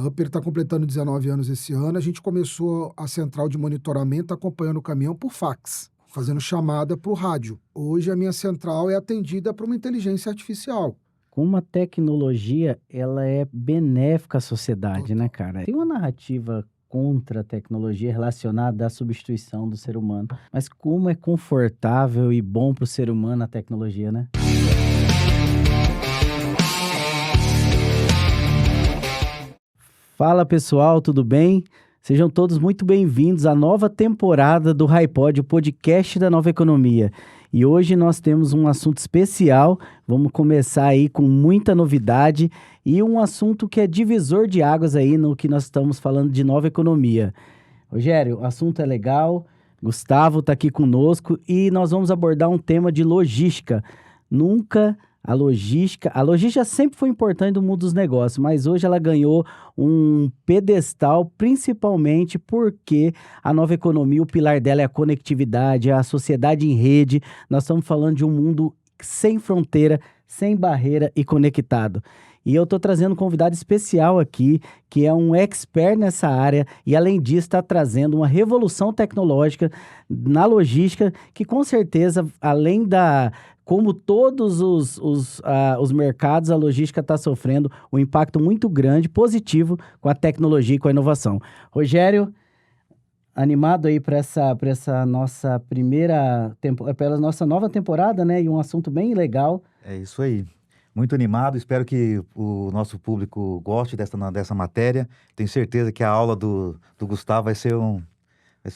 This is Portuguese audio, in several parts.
Upper está completando 19 anos esse ano. A gente começou a central de monitoramento acompanhando o caminhão por fax, fazendo chamada por rádio. Hoje a minha central é atendida por uma inteligência artificial. Como a tecnologia, ela é benéfica à sociedade, né, Total. cara? Tem uma narrativa contra a tecnologia relacionada à substituição do ser humano. Mas como é confortável e bom para o ser humano a tecnologia, né? Fala pessoal, tudo bem? Sejam todos muito bem-vindos à nova temporada do HiPod, o podcast da Nova Economia. E hoje nós temos um assunto especial, vamos começar aí com muita novidade e um assunto que é divisor de águas aí no que nós estamos falando de Nova Economia. Rogério, o assunto é legal, Gustavo está aqui conosco e nós vamos abordar um tema de logística. A logística sempre foi importante no mundo dos negócios, mas hoje ela ganhou um pedestal, principalmente porque a nova economia, o pilar dela é a conectividade, é a sociedade em rede. Nós estamos falando de um mundo sem fronteira, sem barreira e conectado. E eu estou trazendo um convidado especial aqui, que é um expert nessa área e, além disso, está trazendo uma revolução tecnológica na logística que, com certeza, além da... Como todos os mercados, a logística está sofrendo um impacto muito grande, positivo, com a tecnologia e com a inovação. Rogério, animado aí para essa nossa pela nossa nova temporada, né? E um assunto bem legal. É isso aí. Muito animado, espero que o nosso público goste dessa matéria. Tenho certeza que a aula do Gustavo vai ser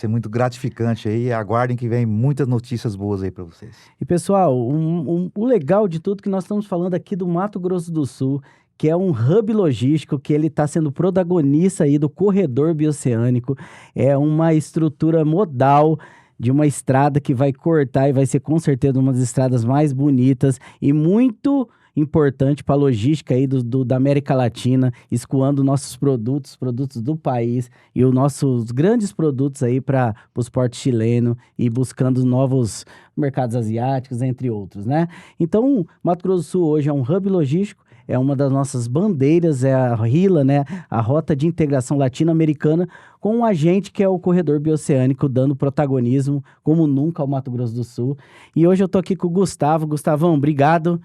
muito gratificante aí. Aguardem que vem muitas notícias boas aí para vocês. E pessoal, o legal de tudo que nós estamos falando aqui do Mato Grosso do Sul, que é um hub logístico, que ele está sendo protagonista aí do corredor bioceânico, é uma estrutura modal de uma estrada que vai cortar e vai ser com certeza uma das estradas mais bonitas e muito importante para a logística aí da América Latina, escoando nossos produtos do país e os nossos grandes produtos aí para os portos chilenos e buscando novos mercados asiáticos, entre outros, né? Então, Mato Grosso do Sul hoje é um hub logístico, é uma das nossas bandeiras, é a RILA, né? A Rota de Integração Latino-Americana, com um agente que é o Corredor Bioceânico, dando protagonismo como nunca ao Mato Grosso do Sul. E hoje eu tô aqui com o Gustavo. Gustavão, obrigado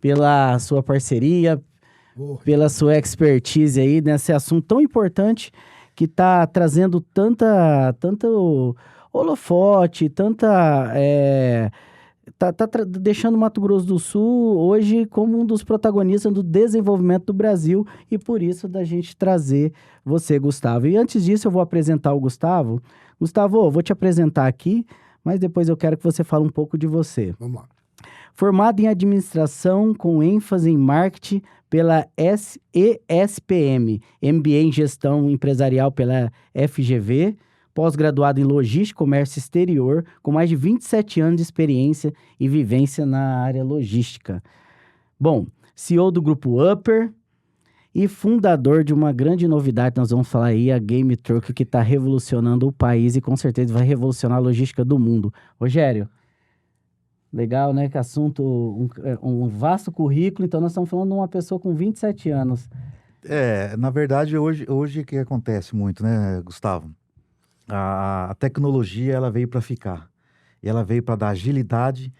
pela sua parceria, pela sua expertise aí nesse assunto tão importante que está trazendo tanto holofote, deixando o Mato Grosso do Sul hoje como um dos protagonistas do desenvolvimento do Brasil e por isso da gente trazer você, Gustavo. E antes disso eu vou apresentar o Gustavo. Gustavo, eu vou te apresentar aqui, mas depois eu quero que você fale um pouco de você. Vamos lá. Formado em administração com ênfase em marketing pela ESPM, MBA em gestão empresarial pela FGV, pós-graduado em logística e comércio exterior, com mais de 27 anos de experiência e vivência na área logística. Bom, CEO do Grupo Upper e fundador de uma grande novidade, nós vamos falar aí, a Game Truck, que está revolucionando o país e com certeza vai revolucionar a logística do mundo. Rogério, legal, né? Que assunto, um vasto currículo. Então, nós estamos falando de uma pessoa com 27 anos. Na verdade, hoje o que acontece muito, né, Gustavo? A tecnologia, ela veio para ficar. E ela veio para dar agilidade,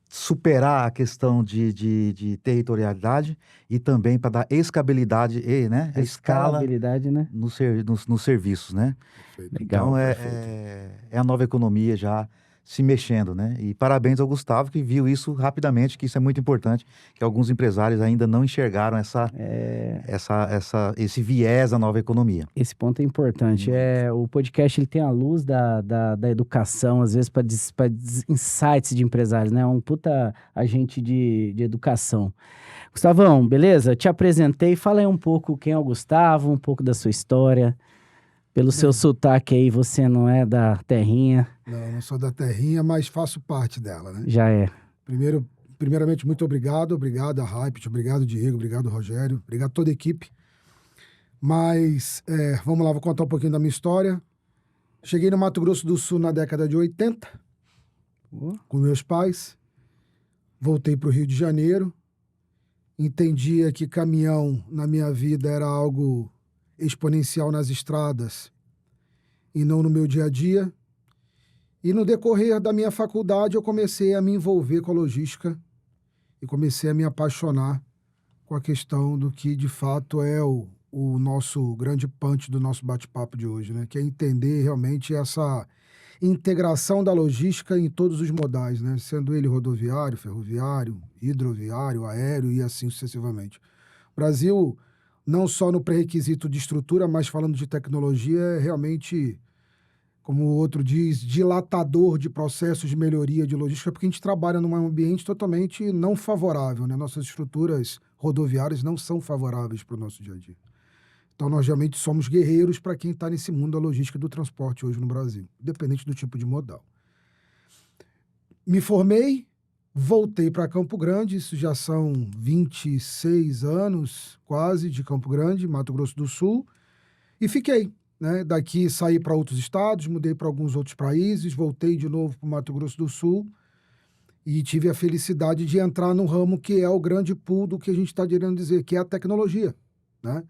superar a questão de territorialidade e também para dar escalabilidade, né? Escalabilidade, né? Nos serviços, né? Perfeito. Então, é a nova economia já se mexendo, né? E parabéns ao Gustavo que viu isso rapidamente, que isso é muito importante, que alguns empresários ainda não enxergaram esse viés da nova economia. Esse ponto é importante. O podcast ele tem a luz da educação, às vezes para insights de empresários, né? Um puta agente de educação. Gustavão, beleza? Te apresentei, fala aí um pouco quem é o Gustavo, um pouco da sua história. Pelo seu sotaque aí, você não é da terrinha. Não sou da terrinha, mas faço parte dela, né? Já é. Primeiramente, muito obrigado a Hype, obrigado Diego, obrigado Rogério, obrigado a toda a equipe. Mas, vamos lá, vou contar um pouquinho da minha história. Cheguei no Mato Grosso do Sul na década de 80, com meus pais. Voltei para o Rio de Janeiro. Entendia que caminhão na minha vida era algo exponencial nas estradas e não no meu dia a dia. E no decorrer da minha faculdade eu comecei a me envolver com a logística e comecei a me apaixonar com a questão do que de fato é o nosso grande punch do nosso bate-papo de hoje, né? Que é entender realmente essa integração da logística em todos os modais, né? Sendo ele rodoviário, ferroviário, hidroviário, aéreo e assim sucessivamente. O Brasil, não só no pré-requisito de estrutura, mas falando de tecnologia, é realmente, como o outro diz, dilatador de processos de melhoria de logística, porque a gente trabalha num ambiente totalmente não favorável, né? Nossas estruturas rodoviárias não são favoráveis para o nosso dia a dia. Então, nós realmente somos guerreiros para quem está nesse mundo da logística e do transporte hoje no Brasil, independente do tipo de modal. Me formei, voltei para Campo Grande, isso já são 26 anos quase de Campo Grande, Mato Grosso do Sul, e fiquei. Né? Daqui saí para outros estados, mudei para alguns outros países, voltei de novo para o Mato Grosso do Sul e tive a felicidade de entrar num ramo que é o grande pool do que a gente está querendo dizer, que é a tecnologia. Né?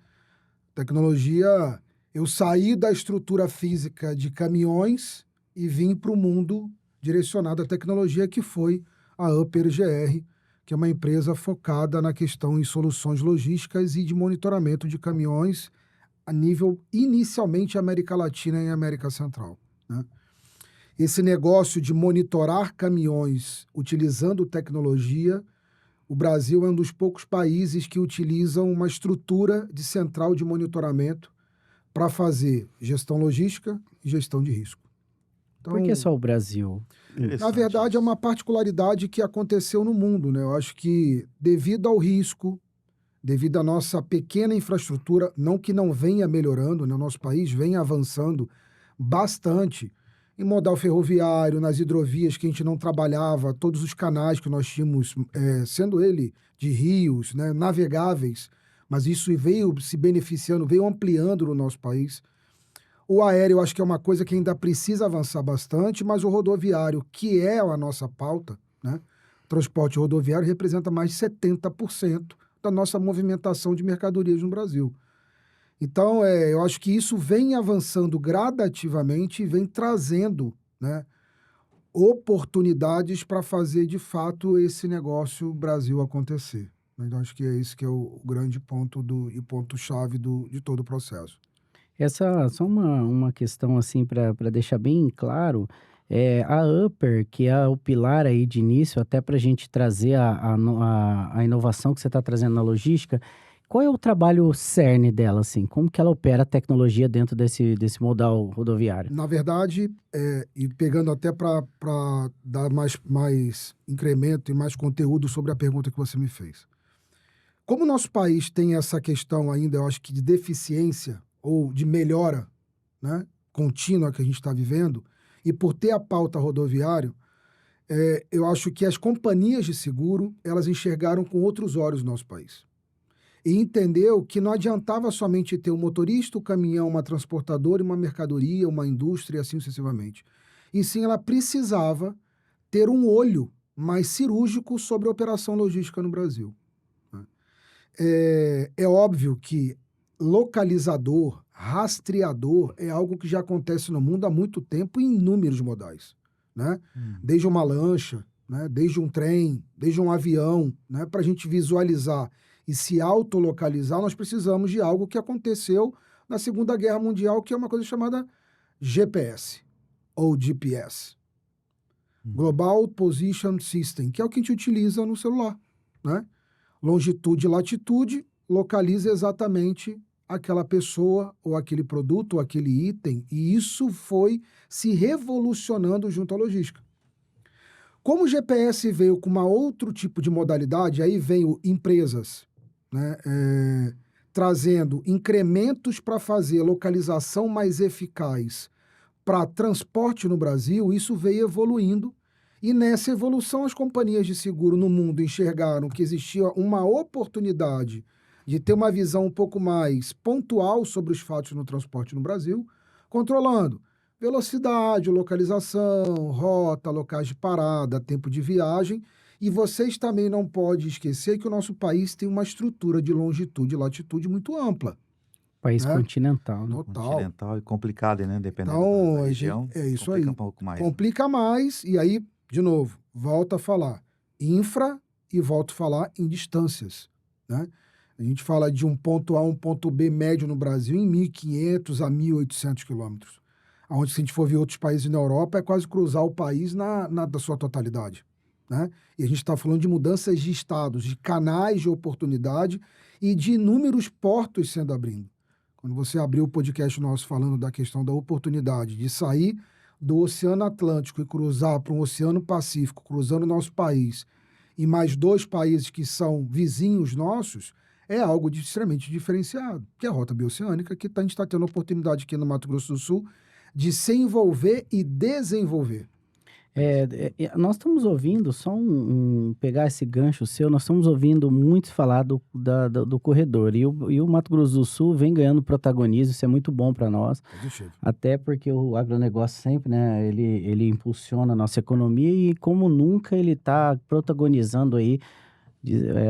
Tecnologia, eu saí da estrutura física de caminhões e vim para o mundo direcionado à tecnologia, que foi a Upper GR, que é uma empresa focada na questão em soluções logísticas e de monitoramento de caminhões a nível, inicialmente, América Latina e América Central. Né? Esse negócio de monitorar caminhões utilizando tecnologia, o Brasil é um dos poucos países que utilizam uma estrutura de central de monitoramento para fazer gestão logística e gestão de risco. Então, Por que só o Brasil? na verdade, é uma particularidade que aconteceu no mundo, né? Eu acho que, devido ao risco, devido à nossa pequena infraestrutura, não que não venha melhorando, né? O nosso país vem avançando bastante em modal ferroviário, nas hidrovias que a gente não trabalhava, todos os canais que nós tínhamos, sendo ele de rios, né, navegáveis, mas isso veio se beneficiando, veio ampliando no nosso país. O aéreo, eu acho que é uma coisa que ainda precisa avançar bastante, mas o rodoviário, que é a nossa pauta, né, transporte rodoviário representa mais de 70% da nossa movimentação de mercadorias no Brasil. Então, eu acho que isso vem avançando gradativamente e vem trazendo, né, oportunidades para fazer, de fato, esse negócio Brasil acontecer. Então, acho que é esse que é o grande ponto e ponto-chave de todo o processo. Só uma questão assim para deixar bem claro, a Upper, que é o pilar aí de início, até para a gente trazer a inovação que você está trazendo na logística, qual é o trabalho cerne dela, assim? Como que ela opera a tecnologia dentro desse modal rodoviário? Na verdade, e pegando até para dar mais incremento e mais conteúdo sobre a pergunta que você me fez. Como o nosso país tem essa questão ainda, eu acho que de deficiência ou de melhora, né, contínua que a gente está vivendo, e por ter a pauta rodoviária, eu acho que as companhias de seguro, elas enxergaram com outros olhos o nosso país. E entendeu que não adiantava somente ter um motorista, um caminhão, uma transportadora, uma mercadoria, uma indústria e assim sucessivamente. E sim, ela precisava ter um olho mais cirúrgico sobre a operação logística no Brasil. Né? É óbvio que localizador, rastreador é algo que já acontece no mundo há muito tempo em inúmeros modais. Né? Desde uma lancha, né? Desde um trem, desde um avião, né? Para a gente visualizar e se autolocalizar, nós precisamos de algo que aconteceu na Segunda Guerra Mundial, que é uma coisa chamada GPS, ou GPS. Global Position System, que é o que a gente utiliza no celular. Né? Longitude e latitude localiza exatamente aquela pessoa, ou aquele produto, ou aquele item, e isso foi se revolucionando junto à logística. Como o GPS veio com uma outro tipo de modalidade, aí veio empresas, né, trazendo incrementos para fazer localização mais eficaz para transporte no Brasil, isso veio evoluindo. E nessa evolução, as companhias de seguro no mundo enxergaram que existia uma oportunidade de ter uma visão um pouco mais pontual sobre os fatos no transporte no Brasil, controlando velocidade, localização, rota, locais de parada, tempo de viagem. E vocês também não podem esquecer que o nosso país tem uma estrutura de longitude e latitude muito ampla. País né? continental, né? Total. Continental e complicado, né? Dependendo Então, da região, é isso complica aí. um pouco mais. Complica mais, e aí, de novo, volta a falar infra e volto a falar em distâncias, né? A gente fala de um ponto A a um ponto B médio no Brasil em 1.500 a 1.800 quilômetros. Onde, se a gente for ver outros países na Europa, é quase cruzar o país da sua totalidade, né? E a gente está falando de mudanças de estados, de canais de oportunidade e de inúmeros portos sendo abrindo. Quando você abriu o podcast nosso falando da questão da oportunidade de sair do Oceano Atlântico e cruzar para um Oceano Pacífico, cruzando o nosso país, e mais 2 países que são vizinhos nossos, é algo extremamente diferenciado, que é a Rota Bioceânica, que a gente está tendo a oportunidade aqui no Mato Grosso do Sul de se envolver e desenvolver. Nós estamos ouvindo, só pegar esse gancho seu, nós estamos ouvindo muito falar do corredor. E o Mato Grosso do Sul vem ganhando protagonismo, isso é muito bom para nós. Positivo. Até porque o agronegócio sempre, né, ele impulsiona a nossa economia e como nunca ele está protagonizando aí.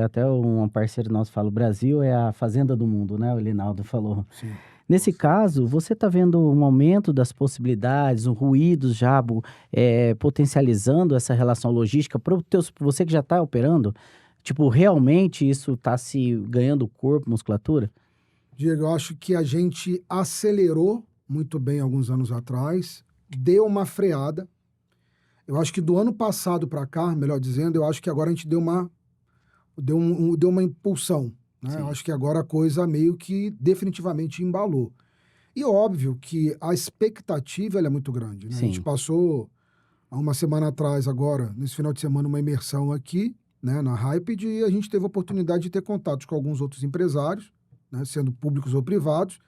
Até um parceiro nosso fala, o Brasil é a fazenda do mundo, né? O Linaldo falou. Sim. Nesse caso, você está vendo um aumento das possibilidades, um ruído já potencializando essa relação logística para você que já está operando? Tipo, realmente isso está se ganhando corpo, musculatura? Diego, eu acho que a gente acelerou muito bem alguns anos atrás, deu uma freada. Eu acho que do ano passado para cá, melhor dizendo, eu acho que agora a gente deu uma impulsão, né? Eu acho que agora a coisa meio que definitivamente embalou. E óbvio que a expectativa ela é muito grande, né? A gente passou há uma semana atrás agora, nesse final de semana, uma imersão aqui, né, na Hyped, e a gente teve a oportunidade de ter contatos com alguns outros empresários, né, sendo públicos ou privados,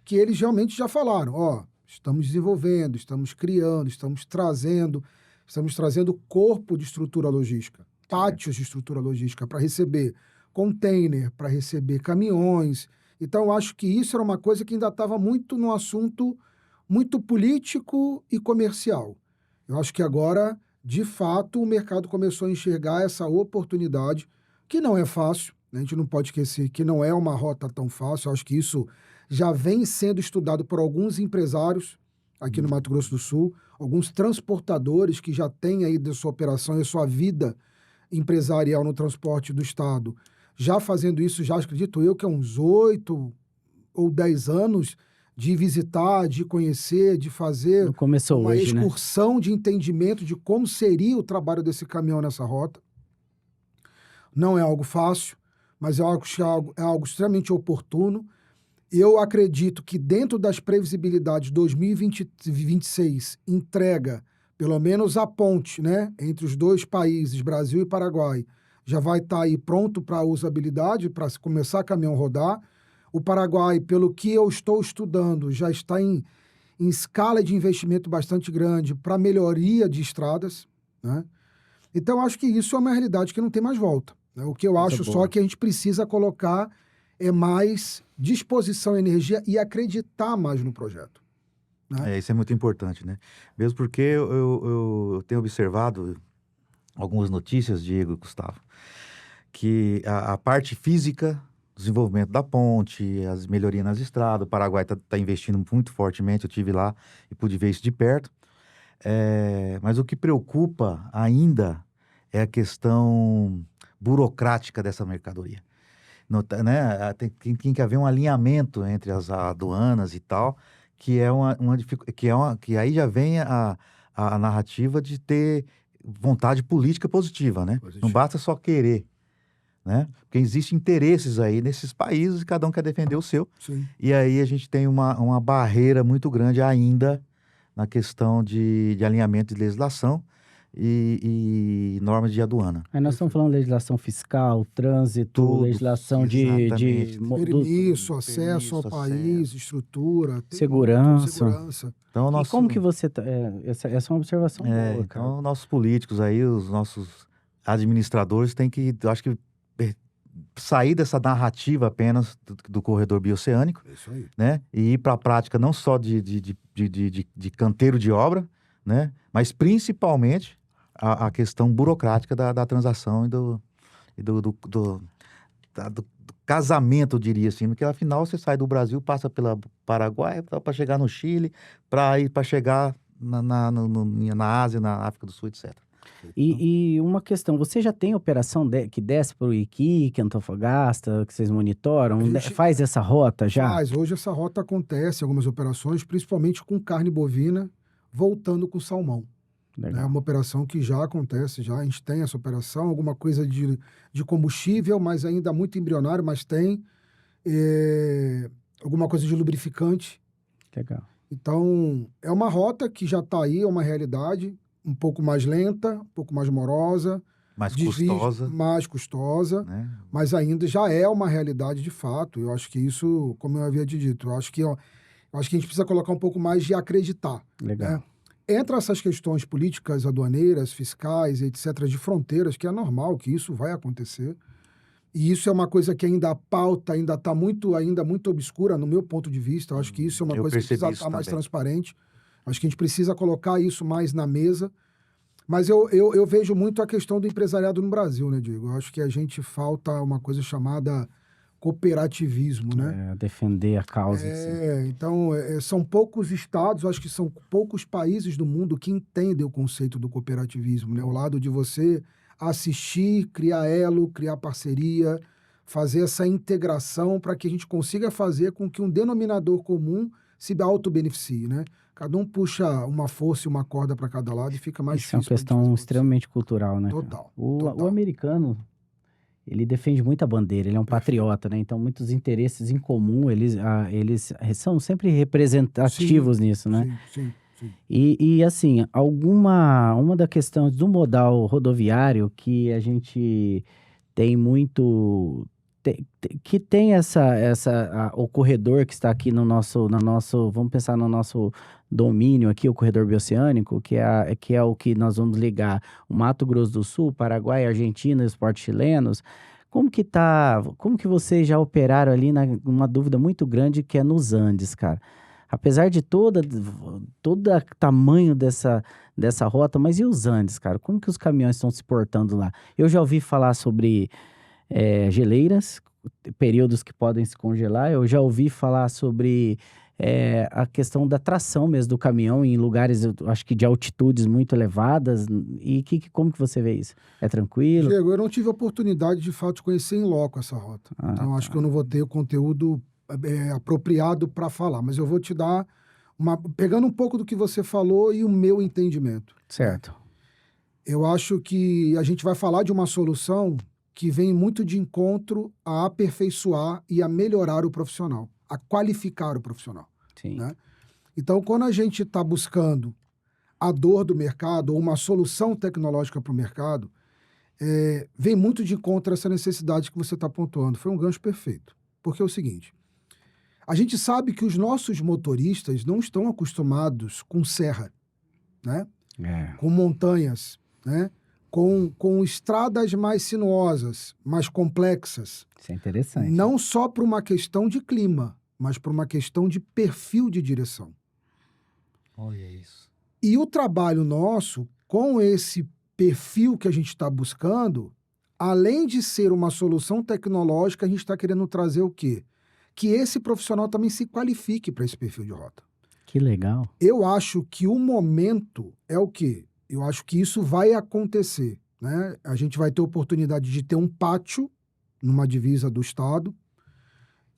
que eles realmente já falaram, estamos desenvolvendo, estamos criando, estamos trazendo corpo de estrutura logística, pátios de estrutura logística para receber container, para receber caminhões. Então, eu acho que isso era uma coisa que ainda estava muito no assunto muito político e comercial. Eu acho que agora, de fato, o mercado começou a enxergar essa oportunidade, que não é fácil, né? A gente não pode esquecer que não é uma rota tão fácil. Eu acho que isso já vem sendo estudado por alguns empresários aqui no Mato Grosso do Sul, alguns transportadores que já têm aí da sua operação e sua vida empresarial no transporte do Estado, já fazendo isso, já acredito eu, que há uns 8 ou 10 anos de visitar, de conhecer, de fazer uma hoje, excursão, né, de entendimento de como seria o trabalho desse caminhão nessa rota. Não é algo fácil, mas é algo extremamente oportuno. Eu acredito que dentro das previsibilidades 2026 entrega pelo menos a ponte, né, entre os 2 países, Brasil e Paraguai, já vai estar aí pronto para usabilidade, para começar a caminhão rodar. O Paraguai, pelo que eu estou estudando, já está em escala de investimento bastante grande para melhoria de estradas, né? Então, acho que isso é uma realidade que não tem mais volta, né? O que eu acho só que a gente precisa colocar é mais disposição, energia e acreditar mais no projeto, né? Isso é muito importante, né? Mesmo porque eu tenho observado algumas notícias, Diego e Gustavo, que a parte física, desenvolvimento da ponte, as melhorias nas estradas, o Paraguai está investindo muito fortemente, eu estive lá e pude ver isso de perto. Mas o que preocupa ainda é a questão burocrática dessa mercadoria. Né? Tem que haver um alinhamento entre as aduanas e tal, que é que aí já vem a narrativa de ter vontade política positiva, né? Não basta só querer, né? Porque existem interesses aí nesses países e cada um quer defender o seu. Sim. E aí a gente tem uma barreira muito grande ainda na questão de alinhamento de legislação e normas de aduana. Aí nós estamos falando de legislação fiscal, trânsito, Tudo, legislação permisso, acesso ao país, estrutura, segurança. Então, E como que você... essa é uma observação boa, cara. Então, nossos políticos aí, os nossos administradores têm que, eu acho que, sair dessa narrativa apenas do corredor bioceânico, né? E ir para a prática não só de canteiro de obra, né? Mas principalmente a questão burocrática da transação do casamento, eu diria assim, porque afinal você sai do Brasil, passa pela Paraguai para chegar no Chile, para chegar na Ásia, na África do Sul, etc. E uma questão, você já tem operação que desce para o Iquique, Antofagasta, que vocês monitoram? A gente Faz essa rota já? faz. Hoje essa rota acontece, algumas operações, principalmente com carne bovina, voltando com salmão. É Legal. uma operação que já acontece, já a gente tem essa operação, alguma coisa de combustível, mas ainda muito embrionário, mas tem. Alguma coisa de lubrificante. Legal. Então, é uma rota que já está aí, é uma realidade, um pouco mais lenta, um pouco mais morosa, Mais desvio custosa, mais custosa, né? mas ainda já é uma realidade de fato. Eu acho que isso, como eu havia te dito, eu acho que a gente precisa colocar um pouco mais de acreditar. Legal. Né? Entre essas questões políticas, aduaneiras, fiscais, etc., de fronteiras, que é normal que isso vai acontecer, e isso é uma coisa que ainda a pauta ainda está ainda muito obscura, no meu ponto de vista. Eu acho que isso é uma Eu coisa que precisa percebi estar isso mais também. transparente. Acho que a gente precisa colocar isso mais na mesa. Mas eu vejo muito a questão do empresariado no Brasil, né, Diego? Eu acho que a gente falta uma coisa chamada cooperativismo, né? Defender a causa em si. Então, são poucos estados, acho que são poucos países do mundo que entendem o conceito do cooperativismo, né? O lado de você assistir, criar elo, criar parceria, fazer essa integração para que a gente consiga fazer com que um denominador comum se auto-beneficie, né? Cada um puxa uma força e uma corda para cada lado e fica mais Isso é uma difícil pra gente questão fazer acontecer. extremamente cultural, né, cara? Total, O total. americano, ele defende muita bandeira, ele é um patriota, né? Então, muitos interesses em comum, eles são sempre representativos nisso, né? Sim. E assim, uma das questões do modal rodoviário que a gente tem muito, que tem o corredor que está aqui no nosso, vamos pensar no nosso domínio aqui, o corredor bioceânico, que é o que nós vamos ligar o Mato Grosso do Sul, Paraguai, Argentina e os portos chilenos. Como que vocês já operaram ali uma dúvida muito grande que é nos Andes, cara? Apesar de todo tamanho dessa rota, mas e os Andes, cara? Como que os caminhões estão se portando lá? Eu já ouvi falar sobre geleiras, períodos que podem se congelar. Eu já ouvi falar sobre a questão da tração mesmo do caminhão em lugares, eu acho que de altitudes muito elevadas. E como que você vê isso? É tranquilo? Diego, eu não tive a oportunidade de fato de conhecer em loco essa rota. Então, acho que eu não vou ter o conteúdo apropriado para falar, mas eu vou te dar pegando um pouco do que você falou e o meu entendimento. Certo. Eu acho que a gente vai falar de uma solução que vem muito de encontro a aperfeiçoar e a melhorar o profissional, a qualificar o profissional. Sim. Né? Então, quando a gente está buscando a dor do mercado ou uma solução tecnológica para o mercado, vem muito de encontro a essa necessidade que você está pontuando. Foi um gancho perfeito. Porque é o seguinte, a gente sabe que os nossos motoristas não estão acostumados com serra, né? Com montanhas, né? Com estradas mais sinuosas, mais complexas. Isso é interessante. Não só por uma questão de clima, mas por uma questão de perfil de direção. Olha isso. E o trabalho nosso, com esse perfil que a gente está buscando, além de ser uma solução tecnológica, a gente está querendo trazer o quê? Que esse profissional também se qualifique para esse perfil de rota. Que legal. Eu acho que o momento é o quê? Eu acho que isso vai acontecer, né? A gente vai ter oportunidade de ter um pátio numa divisa do estado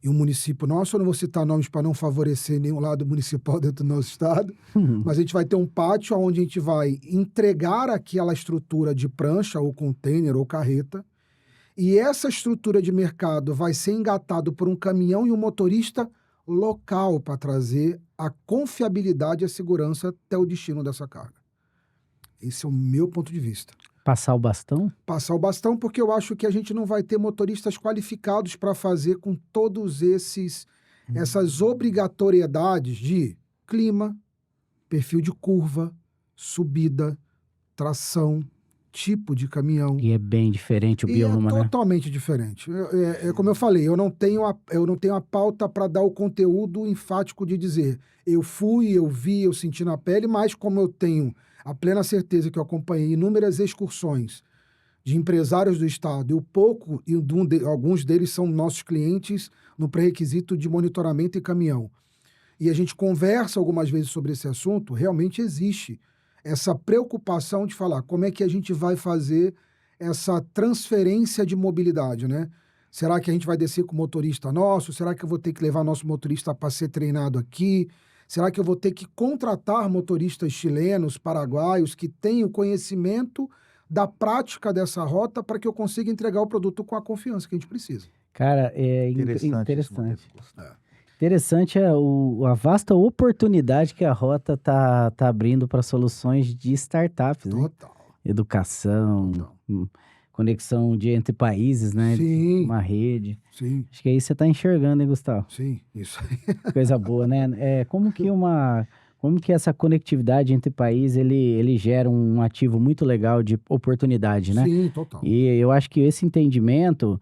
e um município nosso. Eu não vou citar nomes para não favorecer nenhum lado municipal dentro do nosso estado, mas a gente vai ter um pátio onde a gente vai entregar aquela estrutura de prancha ou container ou carreta e essa estrutura de mercado vai ser engatado por um caminhão e um motorista local para trazer a confiabilidade e a segurança até o destino dessa carga. Esse é o meu ponto de vista. Passar o bastão? Passar o bastão, porque eu acho que a gente não vai ter motoristas qualificados para fazer com todos essas obrigatoriedades de clima, perfil de curva, subida, tração, tipo de caminhão. E é bem diferente o bioma, né? Totalmente diferente. Como eu falei, eu não tenho a pauta para dar o conteúdo enfático de dizer eu fui, eu vi, eu senti na pele, mas como eu tenho a plena certeza que eu acompanhei inúmeras excursões de empresários do Estado, e o pouco, e alguns deles são nossos clientes no pré-requisito de monitoramento e caminhão. E a gente conversa algumas vezes sobre esse assunto, realmente existe essa preocupação de falar como é que a gente vai fazer essa transferência de mobilidade, né? Será que a gente vai descer com o motorista nosso? Será que eu vou ter que levar nosso motorista para ser treinado aqui? Será que eu vou ter que contratar motoristas chilenos, paraguaios, que tenham conhecimento da prática dessa rota para que eu consiga entregar o produto com a confiança que a gente precisa? Cara, é Interessante isso, interessante. Matheus. Interessante a vasta oportunidade que a Rota tá abrindo para soluções de startups, né? Total. Educação, Total. conexão entre países, né? Sim. Uma rede. Sim, Acho que aí você está enxergando, hein, Gustavo? sim, isso aí. Coisa boa, né? Como que essa conectividade entre países, ele gera um ativo muito legal de oportunidade, né? Sim, total. E eu acho que esse entendimento,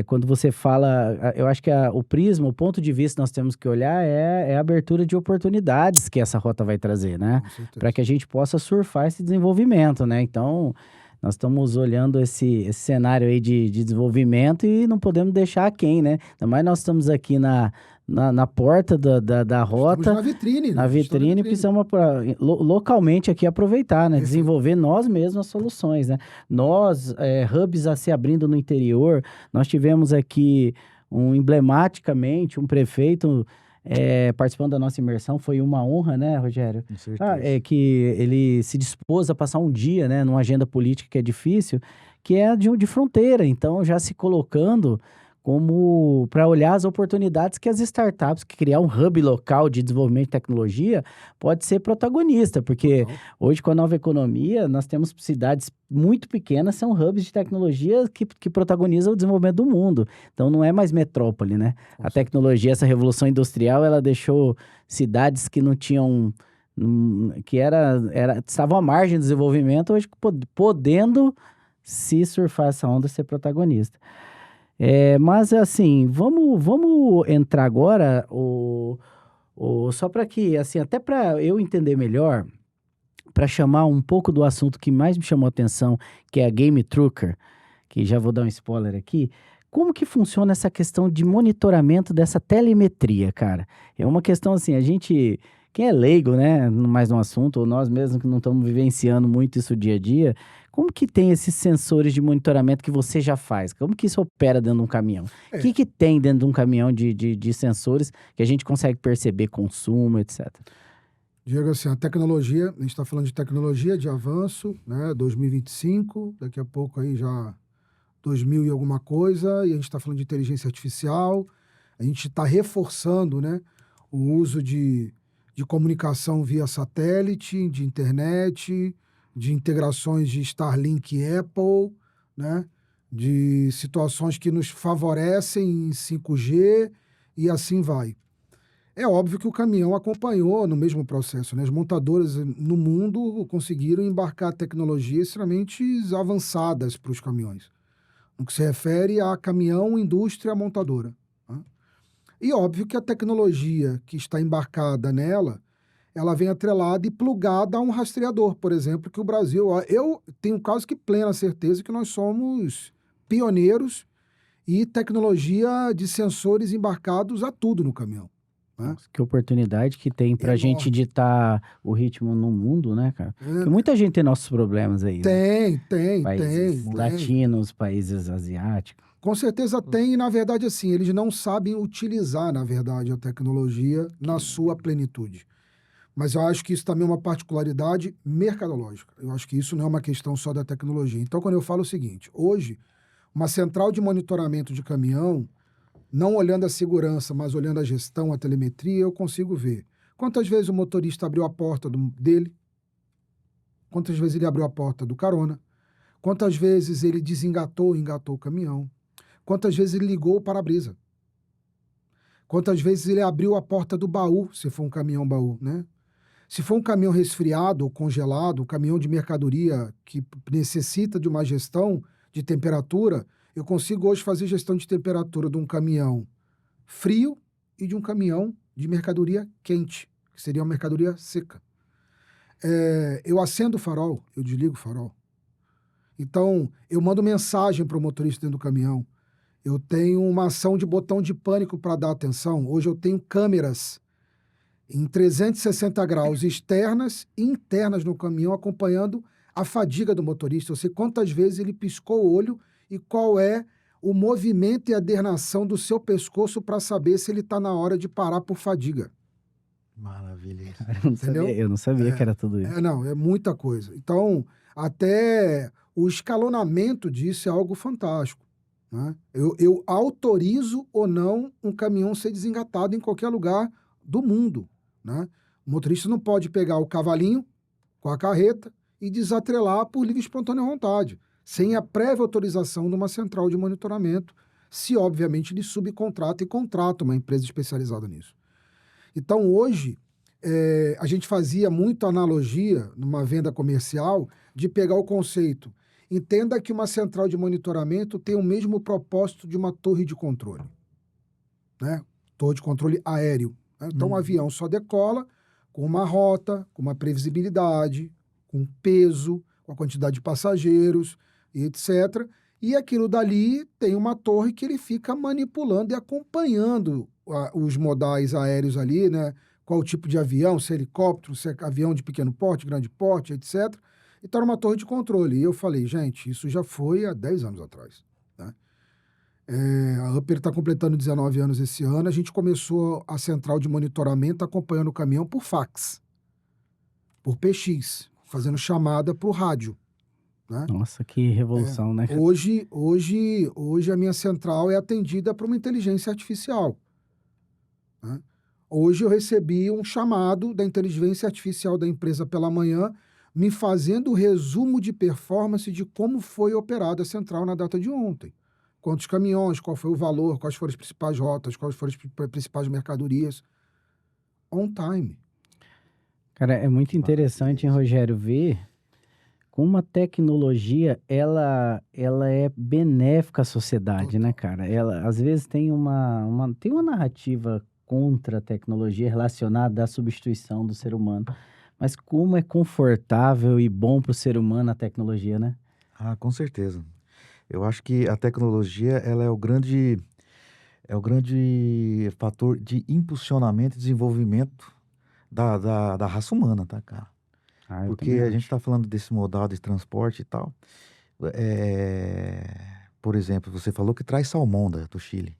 quando você fala, eu acho que o prisma, o ponto de vista que nós temos que olhar é a abertura de oportunidades que essa rota vai trazer, né? Com certeza. Para que a gente possa surfar esse desenvolvimento, né? Então, nós estamos olhando esse cenário aí de desenvolvimento e não podemos deixar aquém, né? Ainda mais nós estamos aqui na porta da rota. Estamos na vitrine. Na né? vitrine, precisamos localmente aqui aproveitar, né? Perfeito. Desenvolver nós mesmos as soluções, né? Nós, hubs a se abrindo no interior, nós tivemos aqui emblematicamente um prefeito participando da nossa imersão, foi uma honra, né, Rogério? Com certeza. Que ele se dispôs a passar um dia, né, numa agenda política que é difícil, que é de fronteira, então já se colocando como para olhar as oportunidades que as startups, que criar um hub local de desenvolvimento de tecnologia, pode ser protagonista, porque Total. hoje com a nova economia, nós temos cidades muito pequenas, são hubs de tecnologia que protagonizam o desenvolvimento do mundo. Então não é mais metrópole, né? Com A certeza. tecnologia, essa revolução industrial, ela deixou cidades que não tinham, estavam à margem do desenvolvimento, hoje podendo se surfar essa onda, ser protagonista. Mas assim, vamos entrar agora, só para que, assim, até para eu entender melhor, para chamar um pouco do assunto que mais me chamou a atenção, que é a Game Trucker, que já vou dar um spoiler aqui. Como que funciona essa questão de monitoramento dessa telemetria, cara? É uma questão assim, quem é leigo, né, mais no assunto, ou nós mesmos que não estamos vivenciando muito isso dia a dia, como que tem esses sensores de monitoramento que você já faz? Como que isso opera dentro de um caminhão? O que tem dentro de um caminhão de sensores que a gente consegue perceber consumo, etc? Diego, assim, a tecnologia, a gente está falando de tecnologia, de avanço, né, 2025, daqui a pouco aí já 2000 e alguma coisa, e a gente está falando de inteligência artificial, a gente está reforçando, né, o uso de comunicação via satélite, de internet, de integrações de Starlink e Apple, né, de situações que nos favorecem em 5G e assim vai. É óbvio que o caminhão acompanhou no mesmo processo, né? As montadoras no mundo conseguiram embarcar tecnologias extremamente avançadas para os caminhões, no que se refere a caminhão, indústria, montadora. Né? E óbvio que a tecnologia que está embarcada nela, ela vem atrelada e plugada a um rastreador, por exemplo, que o Brasil... Eu tenho quase que plena certeza que nós somos pioneiros e tecnologia de sensores embarcados a tudo no caminhão. Nossa, que oportunidade que tem pra Enorme. gente ditar o ritmo no mundo, né, cara? Porque muita gente tem nossos problemas aí, né? Tem. Países latinos, países asiáticos. Com certeza tem, e na verdade, assim, eles não sabem utilizar, na verdade, a tecnologia na sua plenitude. Mas eu acho que isso também é uma particularidade mercadológica. Eu acho que isso não é uma questão só da tecnologia. Então, quando eu falo o seguinte, hoje, uma central de monitoramento de caminhão, não olhando a segurança, mas olhando a gestão, a telemetria, eu consigo ver quantas vezes o motorista abriu a porta dele, quantas vezes ele abriu a porta do carona, quantas vezes ele desengatou e engatou o caminhão, quantas vezes ele ligou o para-brisa, quantas vezes ele abriu a porta do baú, se for um caminhão baú, né? Se for um caminhão resfriado ou congelado, um caminhão de mercadoria que necessita de uma gestão de temperatura, eu consigo hoje fazer gestão de temperatura de um caminhão frio e de um caminhão de mercadoria quente, que seria uma mercadoria seca. Eu acendo o farol, eu desligo o farol. Então, eu mando mensagem para o motorista dentro do caminhão. Eu tenho uma ação de botão de pânico para dar atenção. Hoje eu tenho câmeras em 360 graus externas e internas no caminhão, acompanhando a fadiga do motorista. Eu sei quantas vezes ele piscou o olho e qual é o movimento e a dernação do seu pescoço para saber se ele está na hora de parar por fadiga. Maravilha. Entendeu? Eu não sabia que era tudo isso. Não, é muita coisa. Então, até o escalonamento disso é algo fantástico. Né? Eu autorizo ou não um caminhão ser desengatado em qualquer lugar do mundo. Né? O motorista não pode pegar o cavalinho com a carreta e desatrelar por livre e espontânea vontade, sem a prévia autorização de uma central de monitoramento, se obviamente ele subcontrata e contrata uma empresa especializada nisso. Então, hoje, a gente fazia muito analogia numa venda comercial de pegar o conceito. Entenda que uma central de monitoramento tem o mesmo propósito de uma torre de controle. Né? Torre de controle aéreo. Né? Então, o avião só decola com uma rota, com uma previsibilidade, com peso, com a quantidade de passageiros, e etc. E aquilo dali tem uma torre que ele fica manipulando e acompanhando os modais aéreos ali, né? Qual tipo de avião, se é helicóptero, se é avião de pequeno porte, grande porte, etc. Então, era uma torre de controle. E eu falei, gente, isso já foi há 10 anos atrás. Né? A Upper está completando 19 anos esse ano. A gente começou a central de monitoramento acompanhando o caminhão por fax, por PX, fazendo chamada para o rádio. Né? Nossa, que revolução, né? Hoje a minha central é atendida por uma inteligência artificial. Né? Hoje eu recebi um chamado da inteligência artificial da empresa pela manhã, me fazendo o resumo de performance de como foi operada a central na data de ontem. Quantos caminhões, qual foi o valor, quais foram as principais rotas, quais foram as principais mercadorias. On time. Cara, é muito interessante, hein, Rogério, ver como a tecnologia, ela é benéfica à sociedade, né, cara? Ela, às vezes, tem tem uma narrativa contra a tecnologia relacionada à substituição do ser humano. Mas como é confortável e bom para o ser humano a tecnologia, né? Ah, com certeza. Eu acho que a tecnologia, ela é o grande fator de impulsionamento e desenvolvimento da raça humana, tá, cara? Ah, eu Porque também a acho. gente está falando desse modal de transporte e tal. Por exemplo, você falou que traz salmão do Chile.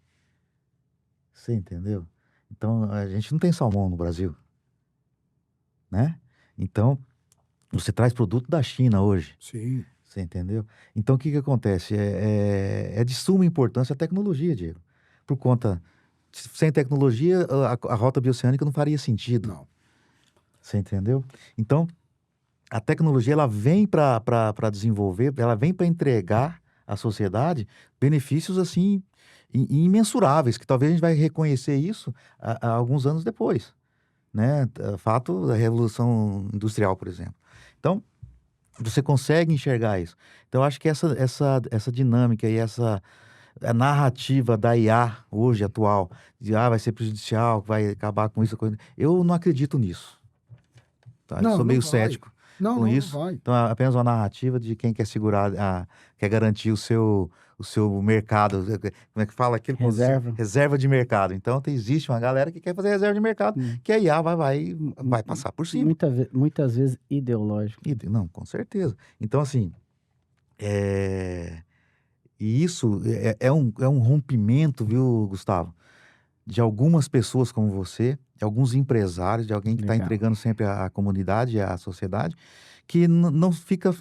Você entendeu? Então, a gente não tem salmão no Brasil, né? Então, você traz produto da China hoje. Sim. Você entendeu? Então, o que acontece? É de suma importância a tecnologia, Diego. Por conta, sem tecnologia, a rota bioceânica não faria sentido. Não. Você entendeu? Então, a tecnologia, ela vem para desenvolver, ela vem para entregar à sociedade benefícios, assim, imensuráveis, que talvez a gente vai reconhecer isso a alguns anos depois, né? Fato da Revolução Industrial, por exemplo. Então, você consegue enxergar isso. Então, eu acho que essa dinâmica e a narrativa da IA hoje, atual, de vai ser prejudicial, vai acabar com isso, eu não acredito nisso. Tá? Eu Não, sou meio não vai. cético Não, com não isso. vai. Então, é apenas uma narrativa de quem quer segurar, quer garantir o seu mercado. Como é que fala aquilo? Reserva. Reserva de mercado. Então, existe uma galera que quer fazer reserva de mercado, que a IA vai passar por cima. Muitas vezes ideológico. Não, com certeza. Então, assim, e isso é um rompimento, viu, Gustavo? De algumas pessoas como você, de alguns empresários, de alguém que está Legal. entregando sempre à comunidade, à sociedade, que não fica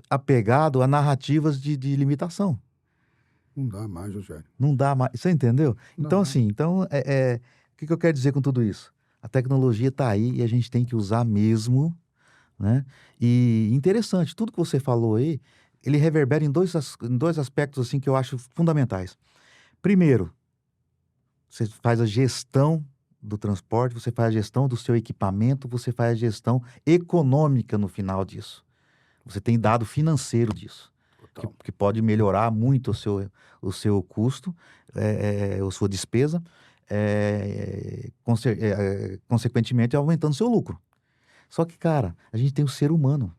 apegado a narrativas de limitação. Não dá mais, Rogério. Não dá mais. Você entendeu? Não. Então, assim, o que eu quero dizer com tudo isso? A tecnologia está aí e a gente tem que usar mesmo, né? E interessante, tudo que você falou aí, ele reverbera em dois aspectos assim que eu acho fundamentais. Primeiro, você faz a gestão do transporte, você faz a gestão do seu equipamento, você faz a gestão econômica no final disso. Você tem dado financeiro disso, que pode melhorar muito o seu custo, a sua despesa, consequentemente aumentando o seu lucro. Só que, cara, a gente tem o ser humano.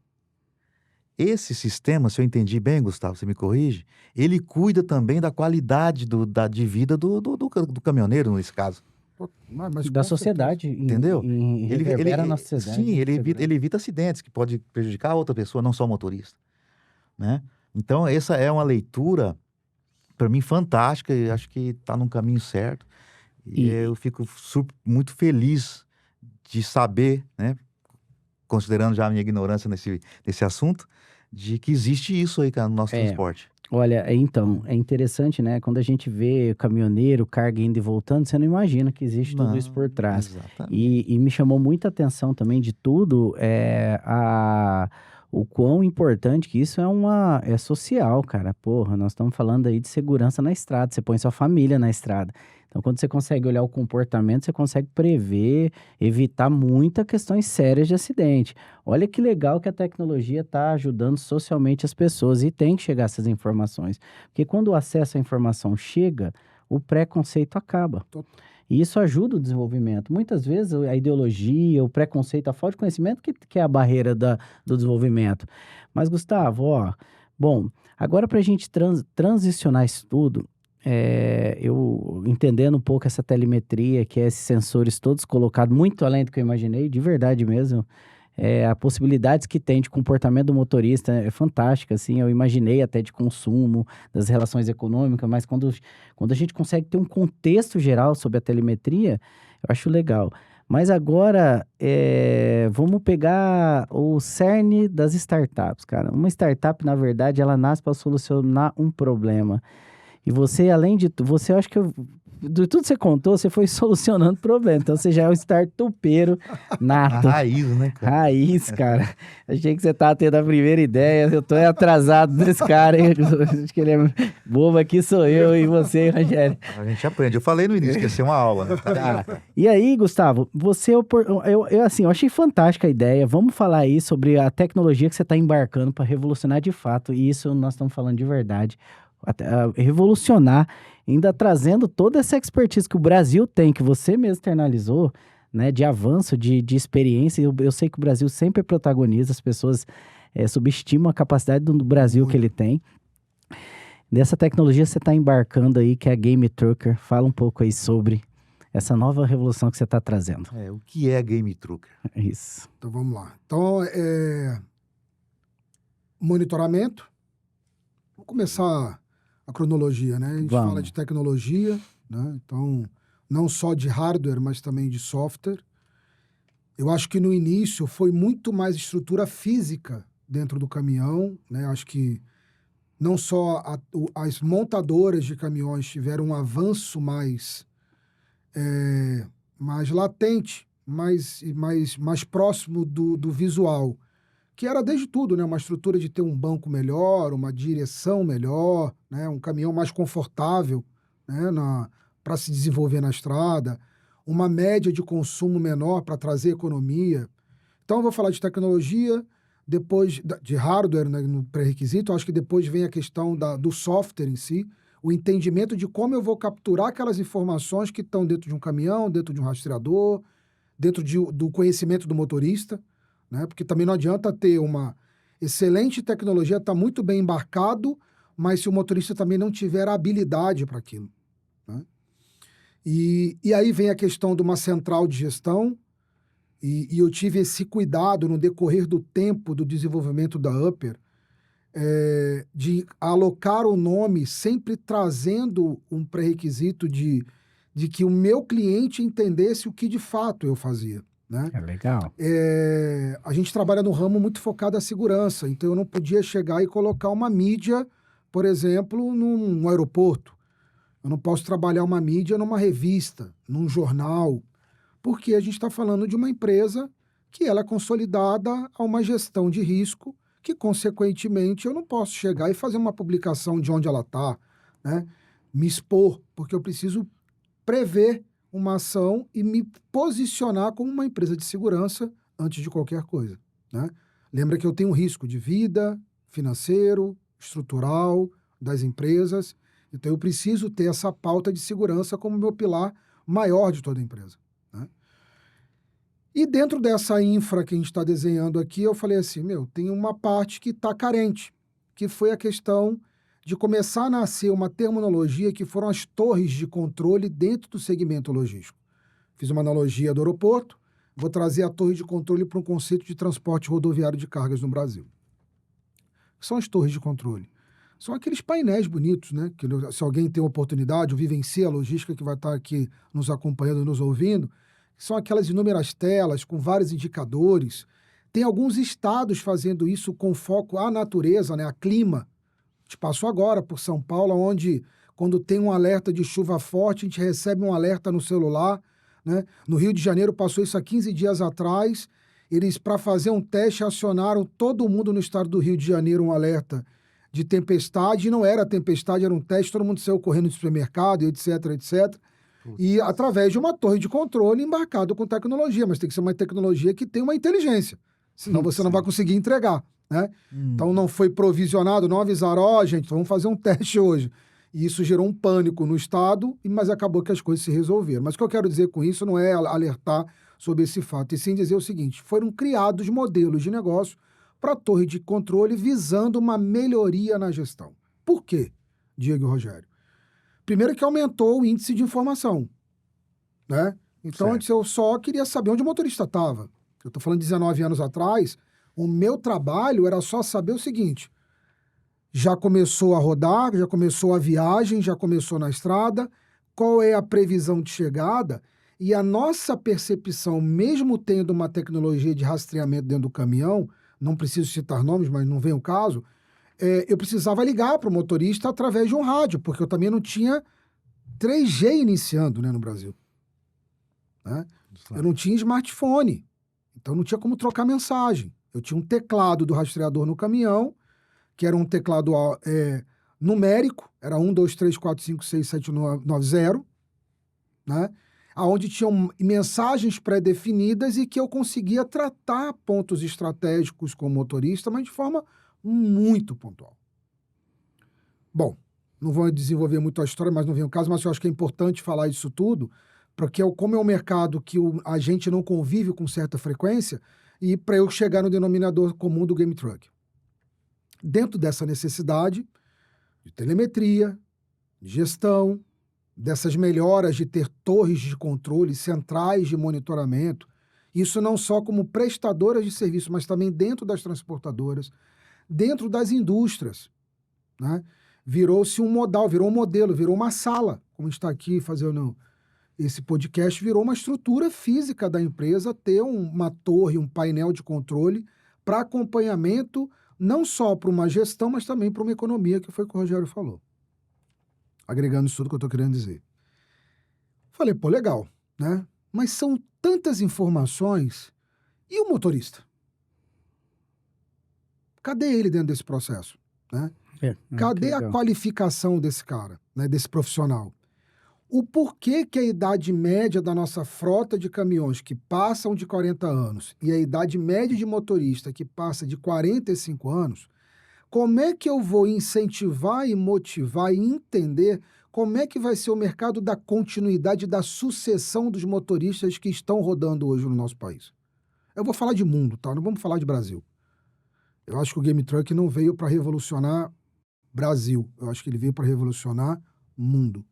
esse sistema, se eu entendi bem, Gustavo, você me corrige, ele cuida também da qualidade de vida do caminhoneiro, nesse caso. Mas Da com sociedade, Entendeu? reverbera na sociedade. sim, né? ele evita acidentes que pode prejudicar a outra pessoa, não só o motorista, né? Então, essa é uma leitura, para mim, fantástica, e acho que está num caminho certo. E E- eu fico muito feliz de saber, né, considerando já a minha ignorância nesse assunto, de que existe isso aí, cara, no nosso transporte. Olha, então, é interessante, né? Quando a gente vê caminhoneiro, carga indo e voltando, você não imagina que existe tudo isso por trás. Exatamente. E me chamou muita atenção também de tudo o quão importante que isso é social, cara. Porra, nós estamos falando aí de segurança na estrada. Você põe sua família na estrada. Então, quando você consegue olhar o comportamento, você consegue prever, evitar muitas questões sérias de acidente. Olha que legal que a tecnologia está ajudando socialmente as pessoas e tem que chegar essas informações. Porque quando o acesso à informação chega, o preconceito acaba. E isso ajuda o desenvolvimento. Muitas vezes a ideologia, o preconceito, a falta de conhecimento que é a barreira do desenvolvimento. Mas, Gustavo, ó, bom, agora para a gente transicionar isso tudo, eu entendendo um pouco essa telemetria, que é esses sensores todos colocados muito além do que eu imaginei, de verdade mesmo, a possibilidades que tem de comportamento do motorista é fantástica, assim, eu imaginei até de consumo, das relações econômicas, mas quando a gente consegue ter um contexto geral sobre a telemetria, eu acho legal. Mas agora, vamos pegar o cerne das startups, cara. Uma startup, na verdade, ela nasce para solucionar um problema. E você, além de tudo, você acha que de tudo que você contou, você foi solucionando problema. Então você já é um startupeiro A nato. raiz, né, cara? Raiz, cara. Achei que você tava tendo a primeira ideia. Eu tô atrasado desse cara, hein? Acho que ele é bobo aqui, sou eu e você, Rogério. A gente aprende. Eu falei no início que ia ser uma aula, né? Tá. E aí, Gustavo, assim, eu achei fantástica a ideia. Vamos falar aí sobre a tecnologia que você está embarcando para revolucionar de fato. E isso nós estamos falando de verdade. Revolucionar, ainda trazendo toda essa expertise que o Brasil tem, que você mesmo externalizou, né, de avanço, de experiência. Eu sei que o Brasil sempre protagoniza, as pessoas subestimam a capacidade do Brasil que ele tem. Dessa tecnologia você está embarcando aí, que é a Game Trucker. Fala um pouco aí sobre essa nova revolução que você está trazendo. O que é Game Trucker? Isso. Então vamos lá. Então, monitoramento. Vamos começar a cronologia, né? A gente fala de tecnologia, né? Então, não só de hardware, mas também de software. Eu acho que no início foi muito mais estrutura física dentro do caminhão, né? Acho que não só as montadoras de caminhões tiveram um avanço mais latente, mais próximo do visual, que era desde tudo, né? Uma estrutura de ter um banco melhor, uma direção melhor, né? Um caminhão mais confortável, né? Para se desenvolver na estrada, uma média de consumo menor para trazer economia. Então, eu vou falar de tecnologia, depois de hardware, né, no pré-requisito. Acho que depois vem a questão do software em si, o entendimento de como eu vou capturar aquelas informações que estão dentro de um caminhão, dentro de um rastreador, dentro do conhecimento do motorista, né? Porque também não adianta ter uma excelente tecnologia, está muito bem embarcado, mas se o motorista também não tiver a habilidade para aquilo, né? E aí vem a questão de uma central de gestão, e eu tive esse cuidado no decorrer do tempo do desenvolvimento da Upper, de alocar o nome sempre trazendo um pré-requisito de que o meu cliente entendesse o que de fato eu fazia, né? É legal. A gente trabalha no ramo muito focado à segurança, então eu não podia chegar e colocar uma mídia, por exemplo, num aeroporto. Eu não posso trabalhar uma mídia numa revista, num jornal, porque a gente está falando de uma empresa que ela é consolidada a uma gestão de risco, que, consequentemente, eu não posso chegar e fazer uma publicação de onde ela está, né? Me expor, porque eu preciso prever uma ação e me posicionar como uma empresa de segurança antes de qualquer coisa, né? Lembra que eu tenho um risco de vida, financeiro, estrutural, das empresas, então eu preciso ter essa pauta de segurança como meu pilar maior de toda a empresa, né? E dentro dessa infra que a gente está desenhando aqui, eu falei assim, tem uma parte que está carente, que foi a questão de começar a nascer uma terminologia que foram as torres de controle dentro do segmento logístico. Fiz uma analogia do aeroporto, vou trazer a torre de controle para um conceito de transporte rodoviário de cargas no Brasil. O que são as torres de controle? São aqueles painéis bonitos, né? Que se alguém tem oportunidade ou vivencia a logística que vai estar aqui nos acompanhando, nos ouvindo, são aquelas inúmeras telas com vários indicadores. Tem alguns estados fazendo isso com foco à natureza, né? A clima. A gente passou agora por São Paulo, onde quando tem um alerta de chuva forte, a gente recebe um alerta no celular, né? No Rio de Janeiro passou isso há 15 dias atrás. Eles, para fazer um teste, acionaram todo mundo no estado do Rio de Janeiro um alerta de tempestade. E não era tempestade, era um teste, todo mundo saiu correndo do supermercado, etc, etc. E através de uma torre de controle embarcado com tecnologia, mas tem que ser uma tecnologia que tem uma inteligência, senão você não vai conseguir entregar, né? Então não foi provisionado, não avisaram, gente, vamos fazer um teste hoje. E isso gerou um pânico no estado, mas acabou que as coisas se resolveram. Mas o que eu quero dizer com isso não é alertar sobre esse fato, e sim dizer o seguinte, foram criados modelos de negócio para a torre de controle visando uma melhoria na gestão. Por quê, Diego e Rogério? Primeiro que aumentou o índice de informação, né? Então, antes eu só queria saber onde o motorista estava. Eu estou falando de 19 anos atrás, o meu trabalho era só saber o seguinte, já começou a rodar, já começou a viagem, já começou na estrada, qual é a previsão de chegada e a nossa percepção, mesmo tendo uma tecnologia de rastreamento dentro do caminhão, não preciso citar nomes, mas não vem o caso, eu precisava ligar para o motorista através de um rádio, porque eu também não tinha 3G iniciando, né, no Brasil. Né? Eu não tinha smartphone, então não tinha como trocar mensagem. Eu tinha um teclado do rastreador no caminhão, que era um teclado numérico, era 1, 2, 3, 4, 5, 6, 7, 9, 0, né? Onde tinham mensagens pré-definidas e que eu conseguia tratar pontos estratégicos com o motorista, mas de forma muito pontual. Bom, não vou desenvolver muito a história, mas não vem o caso, mas eu acho que é importante falar isso tudo, porque como é um mercado que a gente não convive com certa frequência, e para eu chegar no denominador comum do Game Truck. Dentro dessa necessidade de telemetria, de gestão, dessas melhoras de ter torres de controle, centrais de monitoramento, isso não só como prestadoras de serviço, mas também dentro das transportadoras, dentro das indústrias, né? Virou-se um modal, virou um modelo, virou uma sala, como está aqui fazendo esse podcast, virou uma estrutura física da empresa ter uma torre, um painel de controle para acompanhamento, não só para uma gestão, mas também para uma economia, que foi o que o Rogério falou. Agregando isso tudo que eu estou querendo dizer. Falei, pô, legal, né? Mas são tantas informações. E o motorista? Cadê ele dentro desse processo? Né? Cadê a qualificação desse cara, né, desse profissional? O porquê que a idade média da nossa frota de caminhões, que passam de 40 anos, e a idade média de motorista, que passa de 45 anos, como é que eu vou incentivar e motivar e entender como é que vai ser o mercado da continuidade da sucessão dos motoristas que estão rodando hoje no nosso país? Eu vou falar de mundo, tá? Não vamos falar de Brasil. Eu acho que o Game Truck não veio para revolucionar Brasil. Eu acho que ele veio para revolucionar mundo.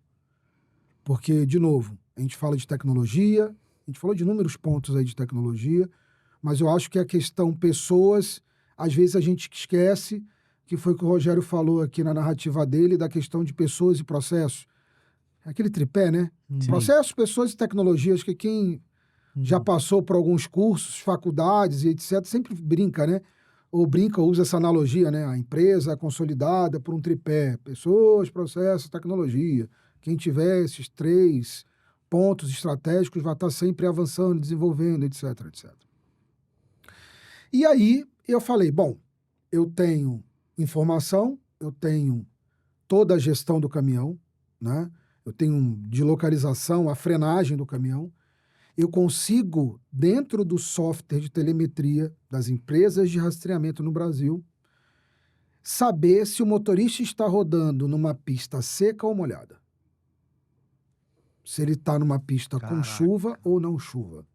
Porque, de novo, a gente fala de tecnologia, a gente falou de inúmeros pontos aí de tecnologia, mas eu acho que a questão pessoas, às vezes a gente esquece, que foi o que o Rogério falou aqui na narrativa dele, da questão de pessoas e processos. Aquele tripé, né? Sim. Processos, pessoas e tecnologias, que quem já passou por alguns cursos, faculdades e etc., sempre brinca, né? Ou brinca, ou usa essa analogia, né? A empresa é consolidada por um tripé. Pessoas, processos, tecnologia. Quem tiver esses 3 pontos estratégicos vai estar sempre avançando, desenvolvendo, etc, etc. E aí eu falei, bom, eu tenho informação, eu tenho toda a gestão do caminhão, né? Eu tenho de localização, a frenagem do caminhão. Eu consigo, dentro do software de telemetria das empresas de rastreamento no Brasil, saber se o motorista está rodando numa pista seca ou molhada. Se ele está numa pista com chuva ou não chuva.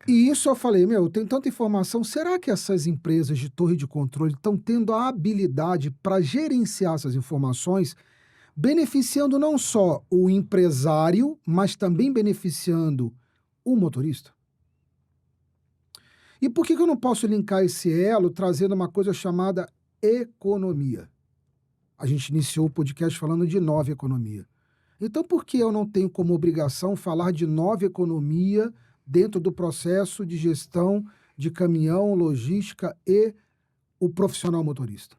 E isso eu falei, tem tanta informação, será que essas empresas de torre de controle estão tendo a habilidade para gerenciar essas informações, beneficiando não só o empresário, mas também beneficiando o motorista? E por que eu não posso linkar esse elo trazendo uma coisa chamada economia? A gente iniciou o podcast falando de nova economia. Então, por que eu não tenho como obrigação falar de nova economia dentro do processo de gestão de caminhão, logística e o profissional motorista?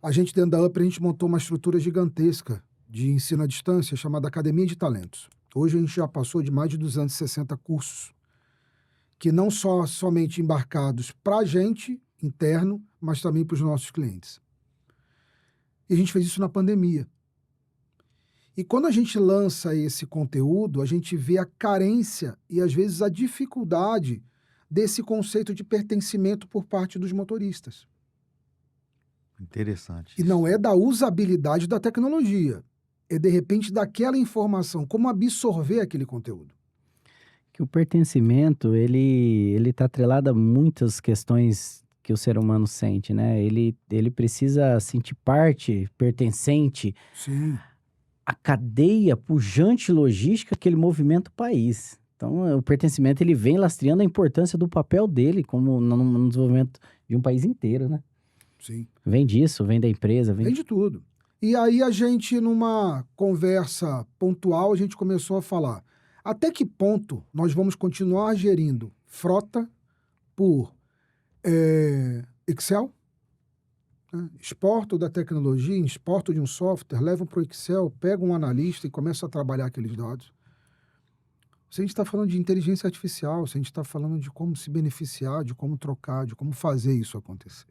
A gente, dentro da Upper, a gente montou uma estrutura gigantesca de ensino à distância chamada Academia de Talentos. Hoje a gente já passou de mais de 260 cursos, que não só somente embarcados para a gente, interno, mas também para os nossos clientes. E a gente fez isso na pandemia. E quando a gente lança esse conteúdo, a gente vê a carência e, às vezes, a dificuldade desse conceito de pertencimento por parte dos motoristas. Interessante. E não é da usabilidade da tecnologia, é, de repente, daquela informação, como absorver aquele conteúdo. Que o pertencimento, ele tá atrelado a muitas questões que o ser humano sente, né? Ele precisa sentir parte, pertencente, Sim. a cadeia pujante logística que ele movimenta o país. Então, o pertencimento, ele vem lastreando a importância do papel dele como no desenvolvimento de um país inteiro, né? Sim. Vem disso, vem da empresa, Vem de tudo. E aí a gente, numa conversa pontual, a gente começou a falar até que ponto nós vamos continuar gerindo frota por Excel, né? Exporto da tecnologia, exporto de um software, levam para o Excel, pega um analista e começa a trabalhar aqueles dados. Se a gente está falando de inteligência artificial, se a gente está falando de como se beneficiar, de como trocar, de como fazer isso acontecer.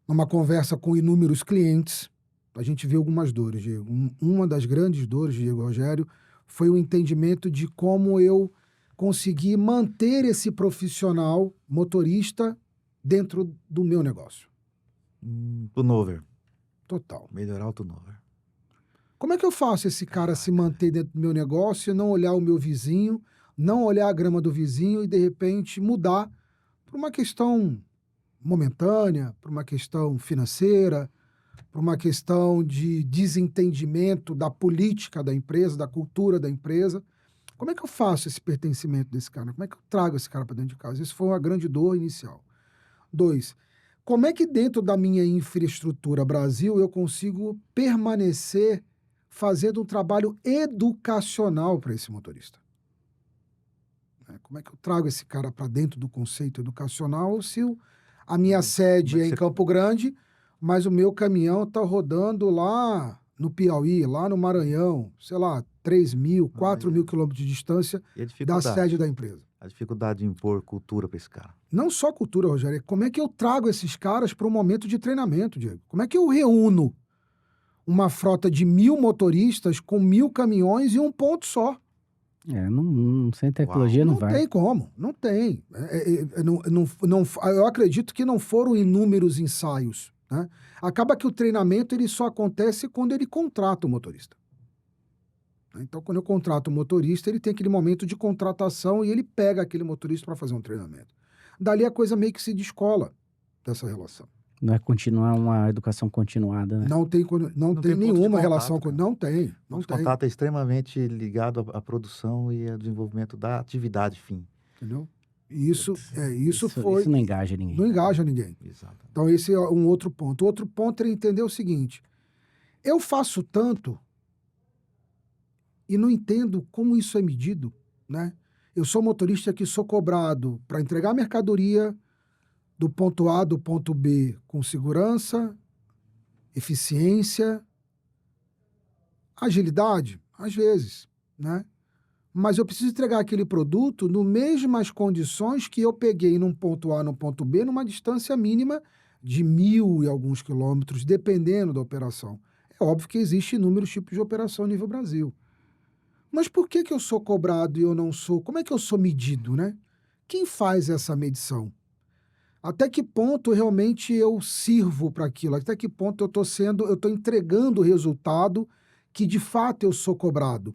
Numa conversa com inúmeros clientes, a gente vê algumas dores, Diego. Uma das grandes dores, Diego Rogério, foi o entendimento de como eu consegui manter esse profissional motorista dentro do meu negócio. Turnover. Total. Melhorar o turnover. Como é que eu faço esse cara se manter dentro do meu negócio e não olhar o meu vizinho, não olhar a grama do vizinho e, de repente, mudar por uma questão momentânea, por uma questão financeira, por uma questão de desentendimento da política da empresa, da cultura da empresa? Como é que eu faço esse pertencimento desse cara? Como é que eu trago esse cara para dentro de casa? Isso foi uma grande dor inicial. 2, como é que dentro da minha infraestrutura Brasil eu consigo permanecer fazendo um trabalho educacional para esse motorista? Como é que eu trago esse cara para dentro do conceito educacional se a minha sede é em Campo Grande, mas o meu caminhão está rodando lá no Piauí, lá no Maranhão, sei lá, 3.000, 4.000 quilômetros de distância da sede da empresa? A dificuldade de impor cultura para esse cara. Não só cultura, Rogério, como é que eu trago esses caras para um momento de treinamento, Diego? Como é que eu reúno uma frota de 1.000 motoristas com 1.000 caminhões em um ponto só? Sem tecnologia não vai. Não tem como, não tem. Eu acredito que não foram inúmeros ensaios, né? Acaba que o treinamento ele só acontece quando ele contrata o motorista. Então, quando eu contrato o motorista, ele tem aquele momento de contratação e ele pega aquele motorista para fazer um treinamento. Dali a coisa meio que se descola dessa relação. Não é continuar uma educação continuada, né? Não tem nenhuma relação com... Não tem. O contato é extremamente ligado à produção e ao desenvolvimento da atividade fim. Entendeu? Isso não engaja ninguém. Não engaja ninguém. Exatamente. Então, esse é um outro ponto. Outro ponto é entender o seguinte: eu faço tanto e não entendo como isso é medido, né? Eu sou motorista que sou cobrado para entregar mercadoria do ponto A do ponto B com segurança, eficiência, agilidade, às vezes, né? Mas eu preciso entregar aquele produto no mesmas condições que eu peguei num ponto A no ponto B, numa distância mínima de 1.000 e alguns quilômetros, dependendo da operação. É óbvio que existe inúmeros tipos de operação a nível Brasil. Mas por que eu sou cobrado e eu não sou? Como é que eu sou medido, né? Quem faz essa medição? Até que ponto realmente eu sirvo para aquilo? Até que ponto eu estou entregando o resultado que de fato eu sou cobrado?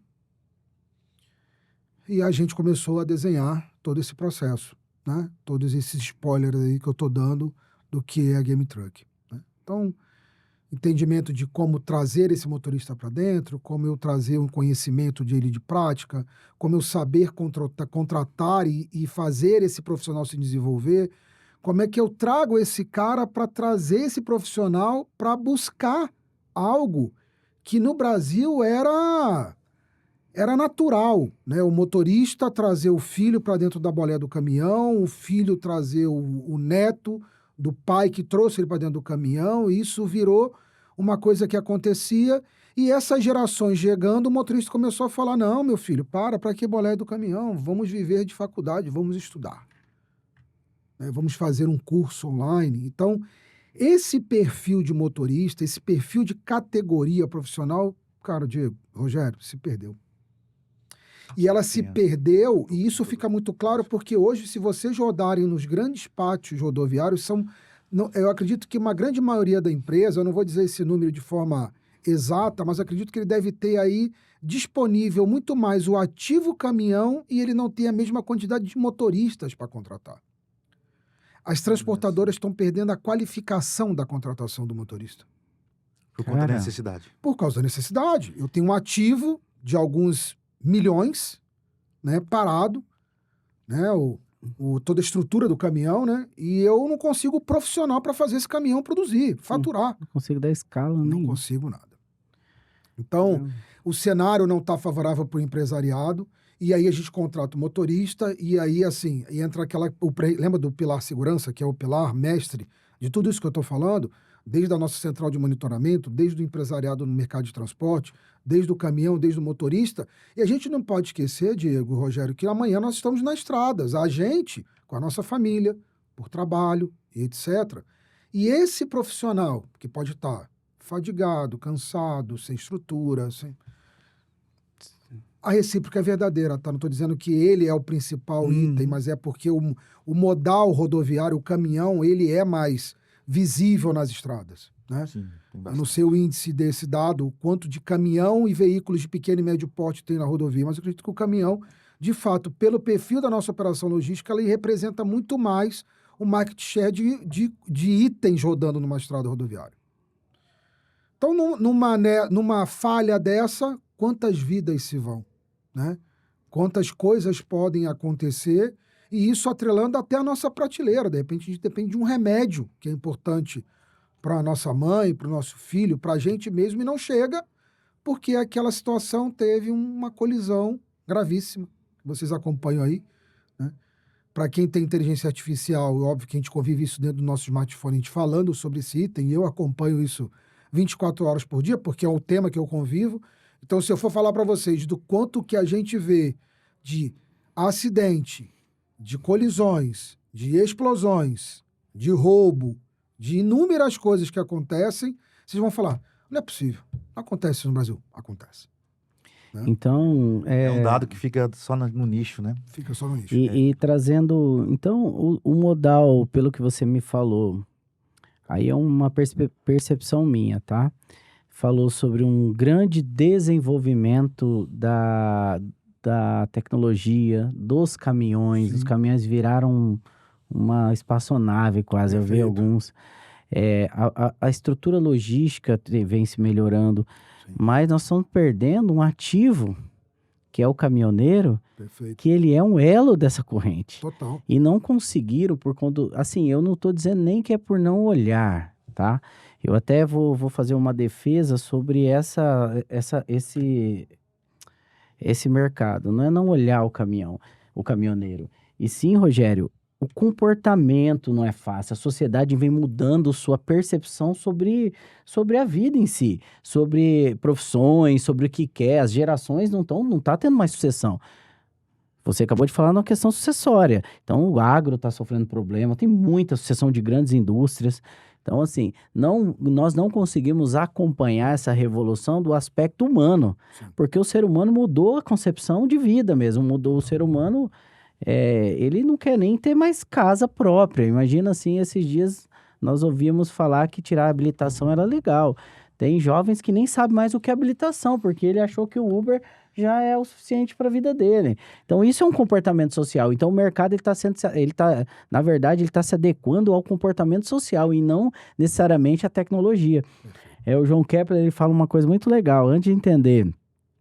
E a gente começou a desenhar todo esse processo, né? Todos esses spoilers aí que eu tô dando do que é a Game Truck, né? Então, entendimento de como trazer esse motorista para dentro, como eu trazer um conhecimento dele de prática, como eu saber contratar e fazer esse profissional se desenvolver, como é que eu trago esse cara para trazer esse profissional para buscar algo que no Brasil era natural, né? O motorista trazer o filho para dentro da boleia do caminhão, o filho trazer o neto do pai que trouxe ele para dentro do caminhão, e isso virou uma coisa que acontecia, e essas gerações chegando, o motorista começou a falar, não, meu filho, para que boleia do caminhão? Vamos viver de faculdade, vamos estudar. Né? Vamos fazer um curso online. Então, esse perfil de motorista, esse perfil de categoria profissional, cara, Diego, Rogério, se perdeu. E ela se perdeu, e isso fica muito claro porque hoje, se vocês rodarem nos grandes pátios rodoviários, eu acredito que uma grande maioria da empresa, eu não vou dizer esse número de forma exata, mas acredito que ele deve ter aí disponível muito mais o ativo caminhão e ele não tem a mesma quantidade de motoristas para contratar. As transportadoras estão perdendo a qualificação da contratação do motorista. Por conta da necessidade. Por causa da necessidade. Eu tenho um ativo de alguns milhões, né, parado, né, toda a estrutura do caminhão, né, e eu não consigo profissional para fazer esse caminhão produzir, faturar. Não consigo dar escala, Não consigo nada. Então, o cenário não está favorável para o empresariado, e aí a gente contrata o motorista, e aí, assim, entra lembra do pilar segurança, que é o pilar mestre de tudo isso que eu estou falando? Desde a nossa central de monitoramento, desde o empresariado no mercado de transporte, desde o caminhão, desde o motorista. E a gente não pode esquecer, Diego, Rogério, que amanhã nós estamos nas estradas, a gente, com a nossa família, por trabalho, e etc. E esse profissional, que pode estar fadigado, cansado, sem estrutura, a recíproca é verdadeira, tá? Não estou dizendo que ele é o principal item, mas é porque o modal rodoviário, o caminhão, ele é mais visível nas estradas, né? Sim, eu não sei o índice desse dado, o quanto de caminhão e veículos de pequeno e médio porte tem na rodovia, mas eu acredito que o caminhão, de fato, pelo perfil da nossa operação logística, ele representa muito mais o market share de itens rodando numa estrada rodoviária. Então, numa falha dessa, quantas vidas se vão, né? Quantas coisas podem acontecer, e isso atrelando até a nossa prateleira. De repente, a gente depende de um remédio que é importante para a nossa mãe, para o nosso filho, para a gente mesmo, e não chega porque aquela situação teve uma colisão gravíssima, que vocês acompanham aí, né? Para quem tem inteligência artificial, óbvio que a gente convive isso dentro do nosso smartphone, a gente falando sobre esse item, e eu acompanho isso 24 horas por dia, porque é o tema que eu convivo. Então, se eu for falar para vocês do quanto que a gente vê de acidente, de colisões, de explosões, de roubo, de inúmeras coisas que acontecem, vocês vão falar, não é possível. Não acontece isso no Brasil. Acontece. Né? Então... É um dado que fica só no nicho, né? Fica só no nicho. E trazendo... Então, o modal, pelo que você me falou, aí é uma percepção minha, tá? Falou sobre um grande desenvolvimento da tecnologia, dos caminhões. Sim. Os caminhões viraram uma espaçonave quase. Perfeito. Eu vi alguns. A estrutura logística vem se melhorando, Sim. mas nós estamos perdendo um ativo, que é o caminhoneiro, Perfeito. que ele é um elo dessa corrente. Total. E não conseguiram por conta... Assim, eu não estou dizendo nem que é por não olhar, tá? Eu até vou fazer uma defesa sobre esse mercado. Não é não olhar o caminhoneiro. E sim, Rogério, o comportamento não é fácil. A sociedade vem mudando sua percepção sobre a vida em si, sobre profissões, sobre o que quer. As gerações não tá tendo mais sucessão. Você acabou de falar na questão sucessória. Então, o agro está sofrendo problema, tem muita sucessão de grandes indústrias. Então, assim, nós não conseguimos acompanhar essa revolução do aspecto humano, Sim. porque o ser humano mudou a concepção de vida mesmo, mudou o ser humano, ele não quer nem ter mais casa própria. Imagina, assim, esses dias nós ouvíamos falar que tirar a habilitação era legal. Tem jovens que nem sabem mais o que é habilitação, porque ele achou que o Uber já é o suficiente para a vida dele. Então, isso é um comportamento social. Então, o mercado, na verdade, ele está se adequando ao comportamento social e não necessariamente à tecnologia. O João Kepler, ele fala uma coisa muito legal. Antes de entender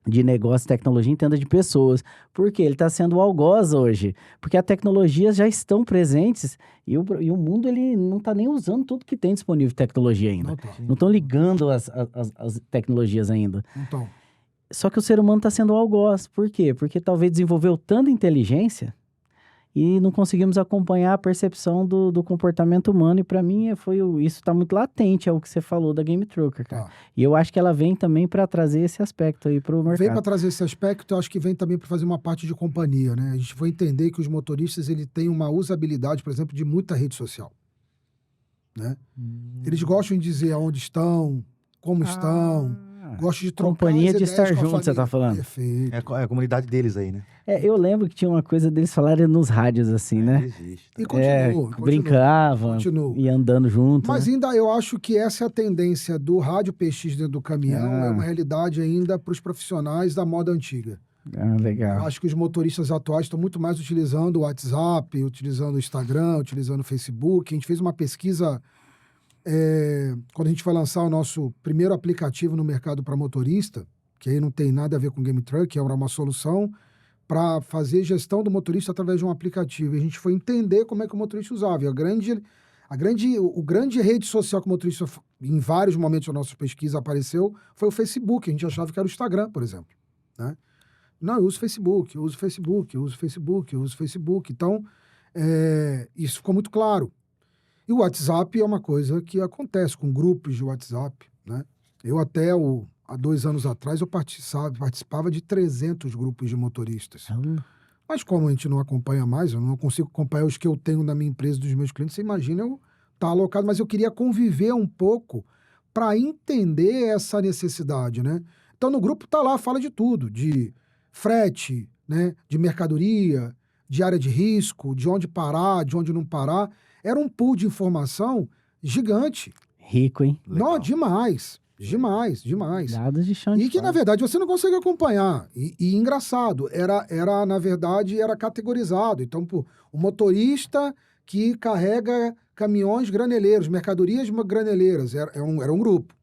de negócio e tecnologia, entenda de pessoas. Por quê? Ele está sendo o algoz hoje. Porque as tecnologias já estão presentes e o mundo ele não está nem usando tudo que tem disponível de tecnologia ainda. Não estão ligando as tecnologias ainda. Então, Só que o ser humano está sendo o algoz. Por quê? Porque talvez desenvolveu tanta inteligência e não conseguimos acompanhar a percepção do comportamento humano. E para mim, isso está muito latente, é o que você falou da Game Trucker, cara. tá. E eu acho que ela vem também para trazer esse aspecto aí para o mercado. Vem para trazer esse aspecto, eu acho que vem também para fazer uma parte de companhia, né? A gente vai entender que os motoristas ele têm uma usabilidade, por exemplo, de muita rede social, né? Eles gostam de dizer aonde estão, como estão, gostam de trocar Companhia as de ideias estar com a junto, você tá família. falando? Perfeito. É a comunidade deles aí, né? Eu lembro que tinha uma coisa deles falarem nos rádios assim, né? Existe. E continua, Brincava, continua. e andando junto, Mas né? ainda eu acho que essa é a tendência do rádio PX dentro do caminhão, é uma realidade ainda para os profissionais da moda antiga. Eu Legal. acho que os motoristas atuais estão muito mais utilizando o WhatsApp, utilizando o Instagram, utilizando o Facebook. A gente fez uma pesquisa quando a gente vai lançar o nosso primeiro aplicativo no mercado para motorista, que aí não tem nada a ver com Game Truck, que é uma solução para fazer gestão do motorista através de um aplicativo. E a gente foi entender como é que o motorista usava. E o grande rede social que o motorista, em vários momentos da nossa pesquisa, apareceu foi o Facebook. A gente achava que era o Instagram, por exemplo, né? Não, eu uso Facebook, eu uso Facebook, eu uso Facebook, eu uso Facebook. Então, isso ficou muito claro. E o WhatsApp é uma coisa que acontece com grupos de WhatsApp, né? Eu há 2 anos atrás, eu participava de 300 grupos de motoristas. Mas como a gente não acompanha mais, eu não consigo acompanhar os que eu tenho na minha empresa, dos meus clientes, você imagina eu estar alocado, mas eu queria conviver um pouco para entender essa necessidade, né? Então, no grupo tá lá, fala de tudo, de frete, né? De mercadoria, de área de risco, de onde parar, de onde não parar. Era um pool de informação gigante. Rico, hein? Não, demais. Demais. Dados de chão de E que, fora. na verdade, você não consegue acompanhar. E engraçado, na verdade, era categorizado. Então, o motorista que carrega caminhões graneleiros, mercadorias graneleiras, era um grupo.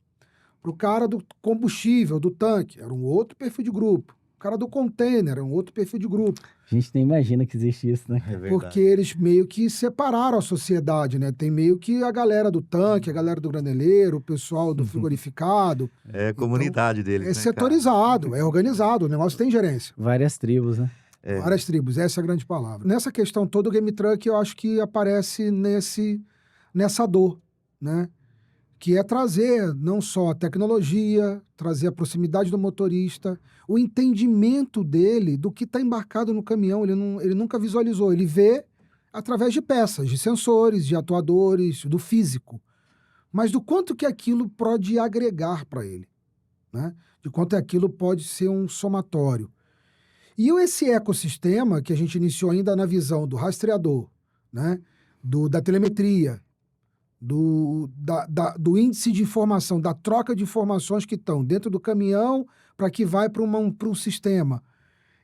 Para o cara do combustível, do tanque, era um outro perfil de grupo. O cara do container, era um outro perfil de grupo. A gente nem imagina que existe isso, né? É verdade. Porque eles meio que separaram a sociedade, né? Tem meio que a galera do tanque, a galera do graneleiro, o pessoal do frigorificado. É a comunidade deles, É né, setorizado, é organizado, o negócio tem gerência. Várias tribos, né? Várias tribos, essa é a grande palavra. Nessa questão toda, o Game Truck, eu acho que aparece nessa dor, né? Que é trazer não só a tecnologia, trazer a proximidade do motorista, o entendimento dele do que está embarcado no caminhão. Ele nunca visualizou, ele vê através de peças, de sensores, de atuadores, do físico. Mas do quanto que aquilo pode agregar para ele, né? De quanto aquilo pode ser um somatório. E esse ecossistema que a gente iniciou ainda na visão do rastreador, né? Da telemetria, do índice de informação, da troca de informações que estão dentro do caminhão para que vai para um sistema.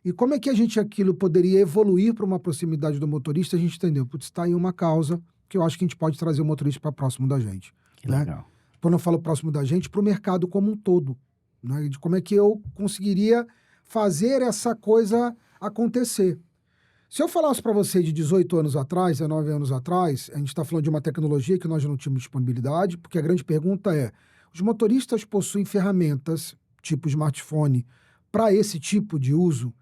E como é que aquilo poderia evoluir para uma proximidade do motorista? A gente entendeu, putz, está aí uma causa que eu acho que a gente pode trazer o motorista para próximo da gente. Que né? legal. Quando eu falo próximo da gente, para o mercado como um todo. Né? De como é que eu conseguiria fazer essa coisa acontecer. Se eu falasse para você de 18 anos atrás, 19 anos atrás, a gente está falando de uma tecnologia que nós já não tínhamos disponibilidade, porque a grande pergunta é, os motoristas possuem ferramentas, tipo smartphone, para esse tipo de uso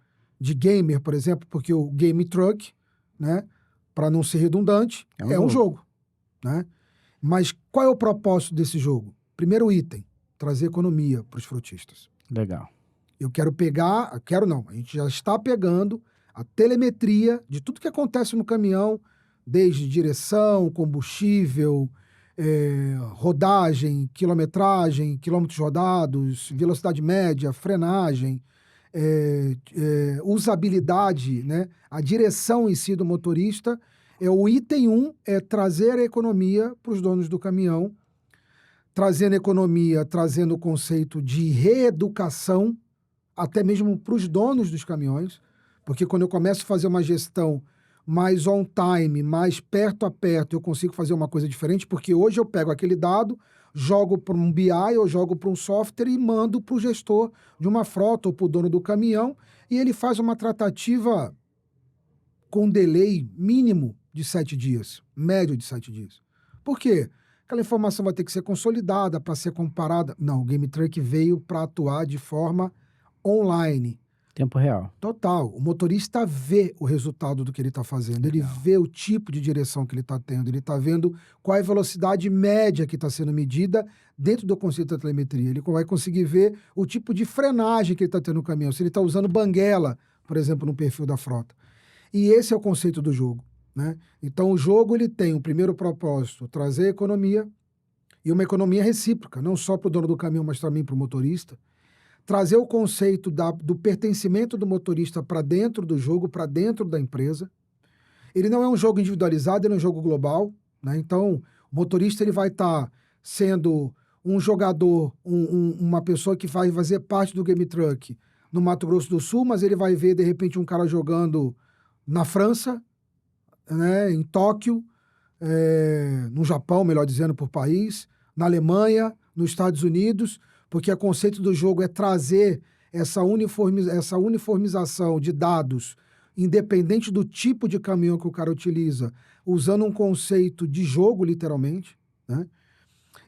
de gamer, por exemplo, porque o Game Truck, né, para não ser redundante, é um jogo. Né? Mas qual é o propósito desse jogo? Primeiro item, trazer economia para os frotistas. Legal. Eu quero pegar, a gente já está pegando a telemetria de tudo que acontece no caminhão, desde direção, combustível, rodagem, quilometragem, quilômetros rodados, velocidade média, frenagem, usabilidade, né? A direção em si do motorista. O item 1 é trazer a economia para os donos do caminhão, trazendo economia, trazendo o conceito de reeducação, até mesmo para os donos dos caminhões, porque quando eu começo a fazer uma gestão mais on time, mais perto a perto, eu consigo fazer uma coisa diferente, porque hoje eu pego aquele dado, jogo para um BI, eu jogo para um software e mando para o gestor de uma frota ou para o dono do caminhão, e ele faz uma tratativa com delay mínimo de 7 dias, médio de 7 dias. Por quê? Aquela informação vai ter que ser consolidada para ser comparada. Não, o GameTruck veio para atuar de forma online. Tempo real. Total. O motorista vê o resultado do que ele está fazendo. Ele vê o tipo de direção que ele está tendo. Ele está vendo qual é a velocidade média que está sendo medida dentro do conceito da telemetria. Ele vai conseguir ver o tipo de frenagem que ele está tendo no caminhão. Se ele está usando banguela, por exemplo, no perfil da frota. E esse é o conceito do jogo, né? Então, o jogo ele tem o primeiro propósito, trazer economia e uma economia recíproca, não só para o dono do caminhão, mas também para o motorista. Trazer o conceito do pertencimento do motorista para dentro do jogo, para dentro da empresa. Ele não é um jogo individualizado, ele é um jogo global, né? Então, o motorista ele vai estar sendo um jogador, uma pessoa que vai fazer parte do GameTruck no Mato Grosso do Sul, mas ele vai ver, de repente, um cara jogando na França, né? Em Tóquio, no Japão, melhor dizendo, por país, na Alemanha, nos Estados Unidos, porque o conceito do jogo é trazer essa uniformização de dados, independente do tipo de caminhão que o cara utiliza, usando um conceito de jogo, literalmente, né?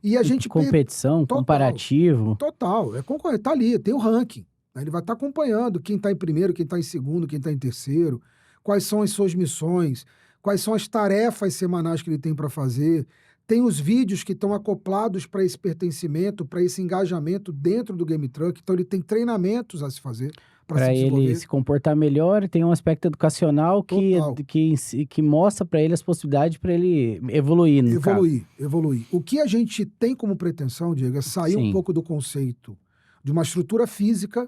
E a gente... Competição, total, comparativo. Total, tá ali, tem o ranking, né? Ele vai estar acompanhando quem está em primeiro, quem está em segundo, quem está em terceiro, quais são as suas missões, quais são as tarefas semanais que ele tem para fazer. Tem os vídeos que estão acoplados para esse pertencimento, para esse engajamento dentro do GameTruck. Então, ele tem treinamentos a se fazer para se desenvolver. Ele se comportar melhor, tem um aspecto educacional que mostra para ele as possibilidades para ele evoluir, no caso. Evoluir. O que a gente tem como pretensão, Diego, é sair um pouco do conceito de uma estrutura física,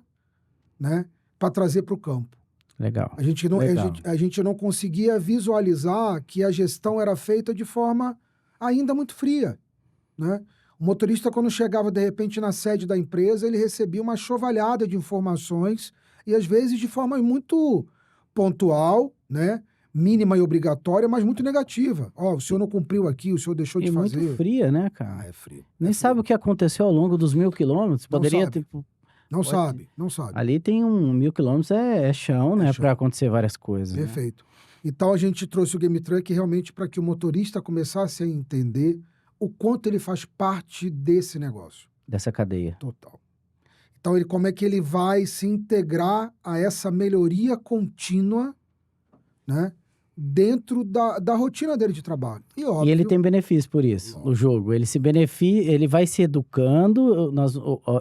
né, para trazer para o campo. Legal. A gente não conseguia visualizar que a gestão era feita de forma ainda muito fria, né? O motorista, quando chegava, de repente, na sede da empresa, ele recebia uma chovalhada de informações e, às vezes, de forma muito pontual, né? Mínima e obrigatória, mas muito negativa. Ó, o senhor não cumpriu aqui, o senhor deixou de fazer. Muito fria, né, cara? É frio. Nem sabe o que aconteceu ao longo dos 1.000 quilômetros. Poderia ter... Não sabe. Ali tem 1.000 quilômetros, é chão, né? Para acontecer várias coisas. Perfeito. Né? Então, a gente trouxe o GameTruck realmente para que o motorista começasse a entender o quanto ele faz parte desse negócio. Dessa cadeia. Total. Então, como é que ele vai se integrar a essa melhoria contínua, né? Dentro da rotina dele de trabalho. E ele tem benefício por isso, o jogo. Ele ele vai se educando,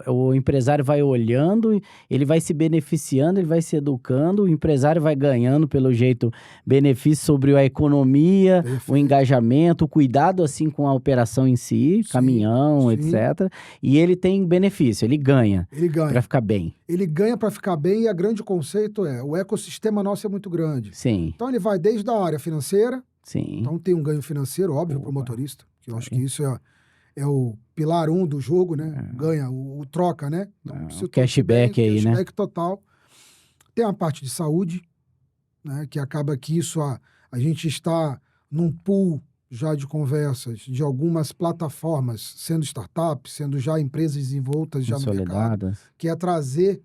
o empresário vai olhando, ele vai se beneficiando, ele vai se educando, o empresário vai ganhando, pelo jeito, benefício sobre a economia, o engajamento, o cuidado, assim, com a operação em si, caminhão, etc. E ele tem benefício, ele ganha. Para ficar bem. Ele ganha para ficar bem e o grande conceito o ecossistema nosso é muito grande. Sim. Então, ele vai desde a área financeira. Sim. Então tem um ganho financeiro, óbvio, para o motorista. Que eu acho que isso é o pilar 1 do jogo, né? Ganha, o troca, né? Então, o cashback aí, né? Cashback total. Tem a parte de saúde, né? Que acaba que isso, a gente está num pool já de conversas de algumas plataformas, sendo startups, sendo já empresas desenvoltas já no mercado, que é trazer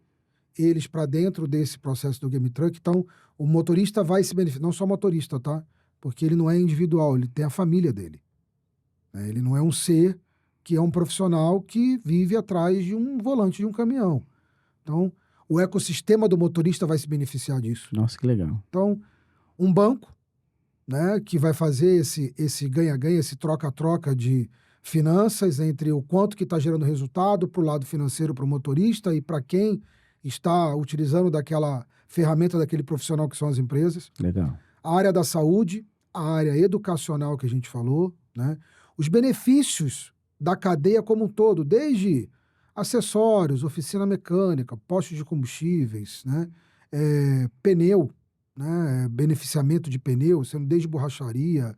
eles para dentro desse processo do GameTruck. Então, o motorista vai se beneficiar, não só o motorista, tá? Porque ele não é individual, ele tem a família dele. Ele não é um ser que é um profissional que vive atrás de um volante de um caminhão. Então, o ecossistema do motorista vai se beneficiar disso. Nossa, que legal. Então, um banco, né, que vai fazer esse ganha-ganha, esse troca-troca de finanças entre o quanto que está gerando resultado para o lado financeiro para o motorista e para quem está utilizando daquela ferramenta daquele profissional que são as empresas. Legal. A área da saúde, a área educacional que a gente falou, né? Os benefícios da cadeia como um todo, desde acessórios, oficina mecânica, postos de combustíveis, né? Pneu, né? Beneficiamento de pneu, sendo desde borracharia,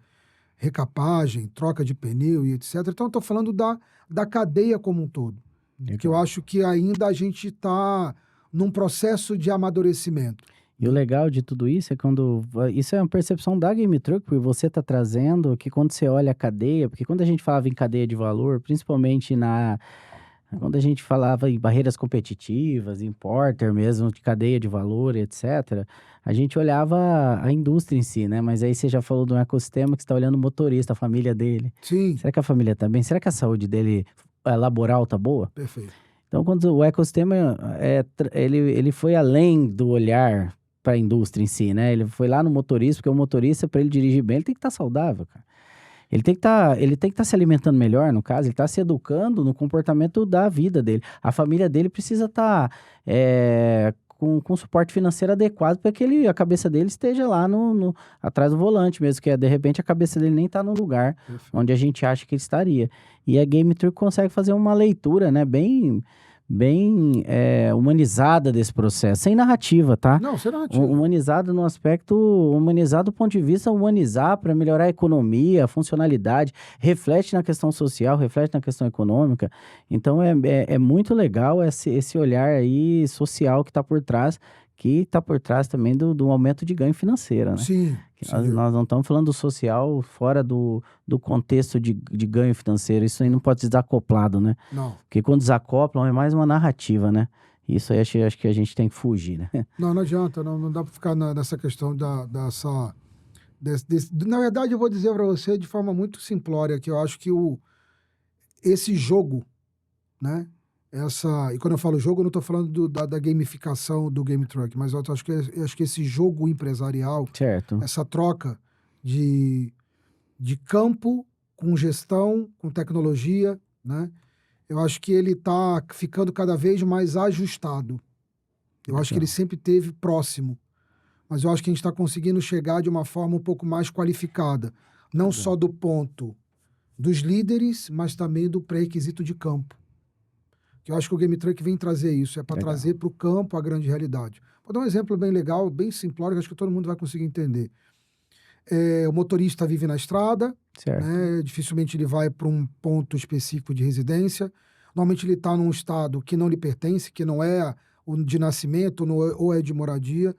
recapagem, troca de pneu e etc. Então, eu estou falando da cadeia como um todo. Legal. Que eu acho que ainda a gente está num processo de amadurecimento. E o legal de tudo isso é quando... Isso é uma percepção da Game Truck, porque você está trazendo que quando você olha a cadeia... Porque quando a gente falava em cadeia de valor, principalmente quando a gente falava em barreiras competitivas, em porter mesmo, de cadeia de valor, etc., a gente olhava a indústria em si, né? Mas aí você já falou de um ecossistema que você está olhando o motorista, a família dele. Sim, Será que a família está bem? Será que a saúde dele, laboral, está boa? perfeito. Então, quando o ecossistema, ele foi além do olhar para a indústria em si, né? Ele foi lá no motorista, porque o motorista, para ele dirigir bem, ele tem que estar saudável, cara. Ele tem que estar se alimentando melhor, no caso, ele está se educando no comportamento da vida dele. A família dele precisa estar com suporte financeiro adequado para que a cabeça dele esteja lá atrás do volante mesmo, que de repente a cabeça dele nem está no lugar Perfeito. onde a gente acha que ele estaria. E a Game Truck consegue fazer uma leitura, né, bem humanizada desse processo, sem narrativa, tá? Não, você não atira. Humanizado no aspecto, humanizado do ponto de vista humanizar para melhorar a economia, a funcionalidade, reflete na questão social, reflete na questão econômica. Então é muito legal esse olhar aí social que está por trás também do aumento de ganho financeiro, né? Sim. Nós não estamos falando do social fora do contexto de ganho financeiro, isso aí não pode ser desacoplado, né? Não. Porque quando desacoplam é mais uma narrativa, né? Isso aí acho que a gente tem que fugir, né? Não adianta, não dá para ficar nessa questão na verdade, eu vou dizer para você de forma muito simplória que eu acho que esse jogo, né? E quando eu falo jogo, eu não estou falando da gamificação do Game Truck, mas eu acho que esse jogo empresarial, Certo. essa troca de campo com gestão, com tecnologia, né? Eu acho que ele está ficando cada vez mais ajustado. Eu acho que ele sempre esteve próximo, mas eu acho que a gente está conseguindo chegar de uma forma um pouco mais qualificada, não só do ponto dos líderes, mas também do pré-requisito de campo. Eu acho que o Game Truck vem trazer isso, é para trazer para o campo a grande realidade. Vou dar um exemplo bem legal, bem simplório, que acho que todo mundo vai conseguir entender. O motorista vive na estrada, né? Dificilmente ele vai para um ponto específico de residência. Normalmente ele está num estado que não lhe pertence, que não é o de nascimento ou é de moradia.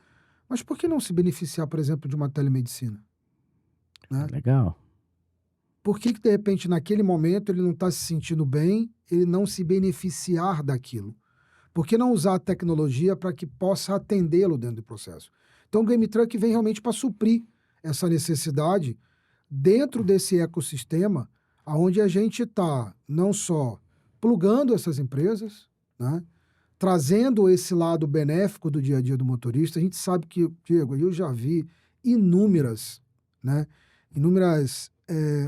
Mas por que não se beneficiar, por exemplo, de uma telemedicina? Né? Legal. Por que, de repente, naquele momento, ele não está se sentindo bem, ele não se beneficiar daquilo? Por que não usar a tecnologia para que possa atendê-lo dentro do processo? Então, o Game Truck vem realmente para suprir essa necessidade dentro desse ecossistema, onde a gente está não só plugando essas empresas, né, trazendo esse lado benéfico do dia a dia do motorista. A gente sabe que, Diego, eu já vi inúmeras,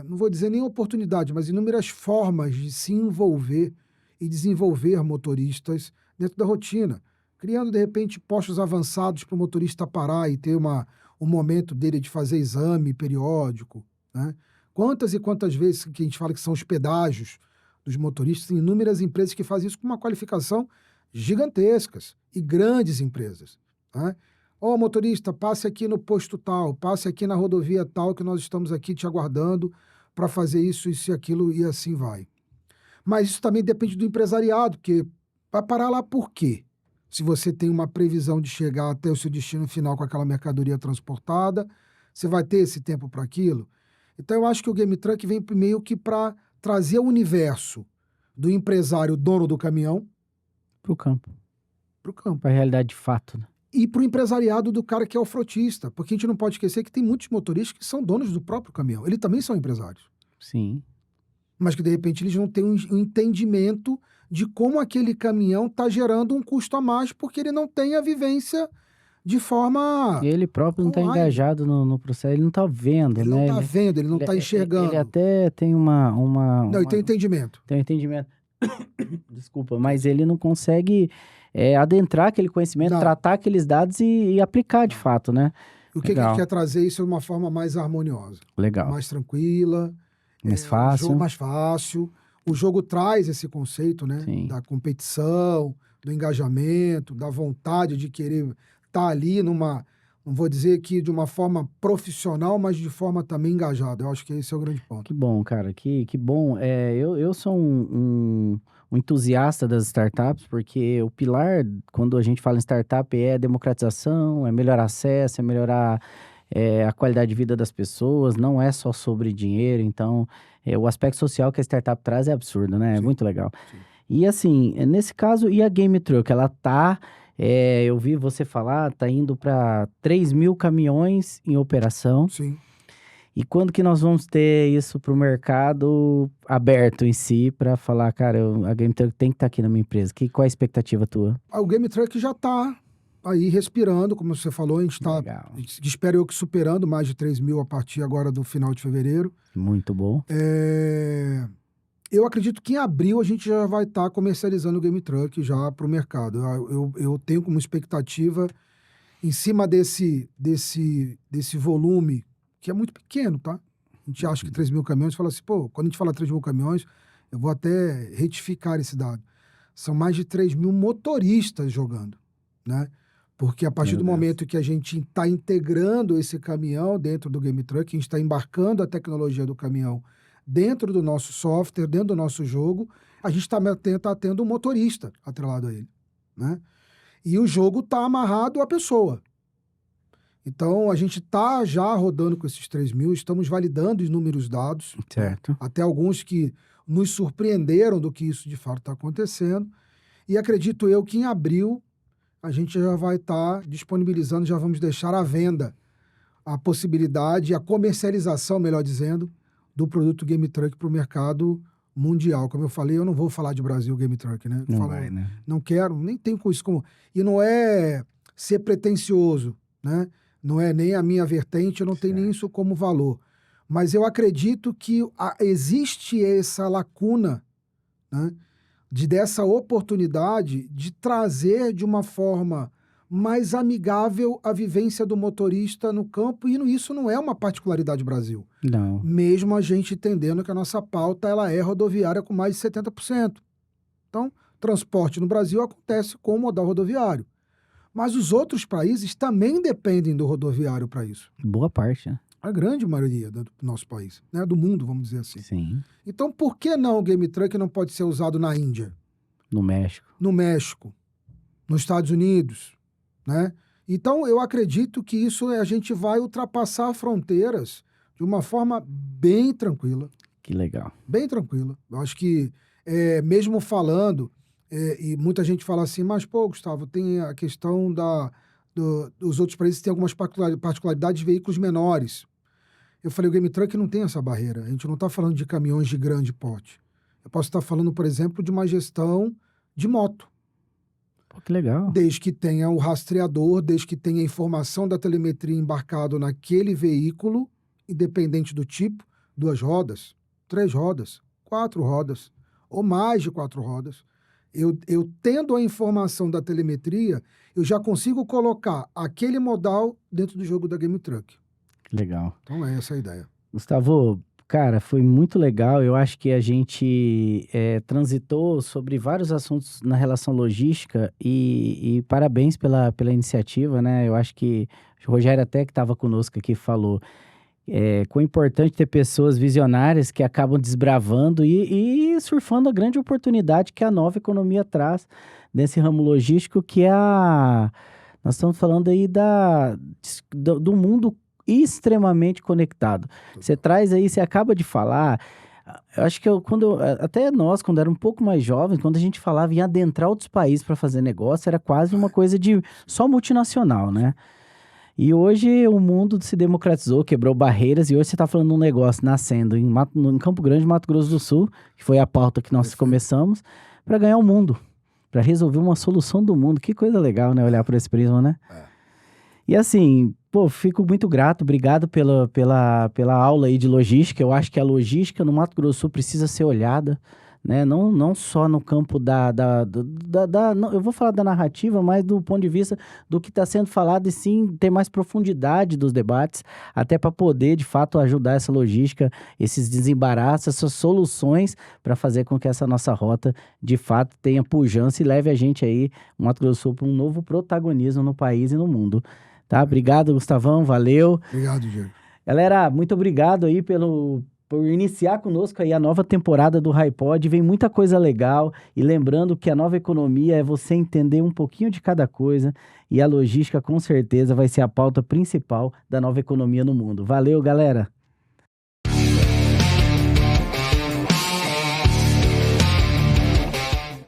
não vou dizer nem oportunidade, mas inúmeras formas de se envolver e desenvolver motoristas dentro da rotina, criando, de repente, postos avançados para o motorista parar e ter um momento dele de fazer exame periódico, né? Quantas e quantas vezes que a gente fala que são os pedágios dos motoristas, tem inúmeras empresas que fazem isso com uma qualificação gigantescas e grandes empresas, né? Motorista, passe aqui no posto tal, passe aqui na rodovia tal, que nós estamos aqui te aguardando para fazer isso e aquilo, e assim vai. Mas isso também depende do empresariado, porque vai parar lá por quê? Se você tem uma previsão de chegar até o seu destino final com aquela mercadoria transportada, você vai ter esse tempo para aquilo? Então eu acho que o Game Truck vem meio que para trazer o universo do empresário dono do caminhão Para o campo. Para a realidade de fato, né? E para o empresariado do cara que é o frotista, porque a gente não pode esquecer que tem muitos motoristas que são donos do próprio caminhão. Eles também são empresários. Sim. Mas que, de repente, eles não têm um entendimento de como aquele caminhão está gerando um custo a mais, porque ele não tem a vivência de forma... E ele próprio não está engajado no processo, ele não está vendo, ele né? Ele não está vendo, ele não está enxergando. Ele até tem Não, ele tem entendimento. Tem entendimento. Desculpa, mas ele não consegue... adentrar aquele conhecimento, tratar aqueles dados e aplicar de fato, né? O que a gente quer trazer isso de uma forma mais harmoniosa. Legal. Mais tranquila. Mais fácil. Um jogo mais fácil. O jogo traz esse conceito, né? Sim. Da competição, do engajamento, da vontade de querer estar ali não vou dizer que de uma forma profissional, mas de forma também engajada. Eu acho que esse é o grande ponto. Que bom, cara, que bom. Eu sou um um entusiasta das startups, porque o pilar, quando a gente fala em startup, é democratização, é melhorar acesso, é melhorar a qualidade de vida das pessoas, não é só sobre dinheiro. Então, o aspecto social que a startup traz é absurdo, né? É Sim, muito legal. sim. E assim, nesse caso, e a Game Truck? Ela tá, eu vi você falar, tá indo para 3 mil caminhões em operação. Sim. E quando que nós vamos ter isso para o mercado aberto em si, para falar, cara, a Game Truck tem que estar aqui na minha empresa? Qual é a expectativa tua? O Game Truck já está aí respirando, como você falou, a gente está, Legal. espero eu que superando mais de 3 mil a partir agora do final de fevereiro. Muito bom. Eu acredito que em abril a gente já vai estar comercializando o Game Truck já para o mercado. Eu tenho como expectativa, em cima desse volume, que é muito pequeno, tá? A gente acha que 3 mil caminhões, fala assim, pô, quando a gente fala 3 mil caminhões, eu vou até retificar esse dado. São mais de 3 mil motoristas jogando, né? Porque a partir do momento que a gente está integrando esse caminhão dentro do Game Truck, a gente está embarcando a tecnologia do caminhão dentro do nosso software, dentro do nosso jogo, a gente tá tendo um motorista atrelado a ele, né? E o jogo está amarrado à pessoa. Então, a gente está já rodando com esses 3 mil, estamos validando inúmeros dados. Certo. Até alguns que nos surpreenderam do que isso de fato está acontecendo. E acredito eu que em abril a gente já vai estar disponibilizando, já vamos deixar à venda a possibilidade, a comercialização, melhor dizendo, do produto Game Truck para o mercado mundial. Como eu falei, eu não vou falar de Brasil Game Truck, né? Não vai, né? Não quero, nem tenho com isso como... E não é ser pretensioso, né? Não é nem a minha vertente, eu não tenho nem isso como valor. Mas eu acredito que existe essa lacuna, né? Dessa oportunidade de trazer de uma forma mais amigável a vivência do motorista no campo, e isso não é uma particularidade do Brasil. Não. Mesmo a gente entendendo que a nossa pauta ela é rodoviária com mais de 70%. Então, transporte no Brasil acontece com o modal rodoviário. Mas os outros países também dependem do rodoviário para isso. Boa parte, né? A grande maioria do nosso país, né? Do mundo, vamos dizer assim. Sim. Então, por que não o Game Truck não pode ser usado na Índia? No México. No México, nos Estados Unidos, né? Então, eu acredito que isso a gente vai ultrapassar fronteiras de uma forma bem tranquila. Que legal. Bem tranquila. Eu acho que, mesmo falando, e muita gente fala assim, mas, pô, Gustavo, tem a questão dos outros países que têm algumas particularidades de veículos menores. Eu falei, o Game Truck não tem essa barreira. A gente não está falando de caminhões de grande porte. Eu posso estar falando, por exemplo, de uma gestão de moto. Pô, que legal. Desde que tenha o rastreador, desde que tenha a informação da telemetria embarcado naquele veículo, independente do tipo, 2 rodas, 3 rodas, 4 rodas, ou mais de 4 rodas. Eu tendo a informação da telemetria, eu já consigo colocar aquele modal dentro do jogo da Game Truck. Legal. Então é essa a ideia. Gustavo, cara, foi muito legal. Eu acho que a gente transitou sobre vários assuntos na relação logística e parabéns pela iniciativa, né? Eu acho que o Rogério até que estava conosco aqui falou quão importante ter pessoas visionárias que acabam desbravando e surfando a grande oportunidade que a nova economia traz nesse ramo logístico, que é nós estamos falando aí do mundo extremamente conectado. Você traz aí, você acaba de falar, eu acho que até nós, quando era um pouco mais jovens, quando a gente falava em adentrar outros países para fazer negócio, era quase uma coisa de só multinacional, né? E hoje o mundo se democratizou, quebrou barreiras, e hoje você está falando de um negócio nascendo em Campo Grande, Mato Grosso do Sul, que foi a pauta que nós começamos, para ganhar o mundo, para resolver uma solução do mundo. Que coisa legal, né? Olhar por esse prisma, né? E assim, pô, fico muito grato, obrigado pela aula aí de logística. Eu acho que a logística no Mato Grosso do Sul precisa ser olhada, né? Não só no campo eu vou falar da narrativa, mas do ponto de vista do que está sendo falado, e sim ter mais profundidade dos debates, até para poder, de fato, ajudar essa logística, esses desembaraços, essas soluções, para fazer com que essa nossa rota, de fato, tenha pujança e leve a gente aí, o Mato Grosso do Sul, para um novo protagonismo no país e no mundo. Tá? Obrigado, Gustavão, valeu. Obrigado, Diego. Galera, muito obrigado aí por iniciar conosco aí a nova temporada do HiPod. Vem muita coisa legal. E lembrando que a nova economia é você entender um pouquinho de cada coisa. E a logística, com certeza, vai ser a pauta principal da nova economia no mundo. Valeu, galera!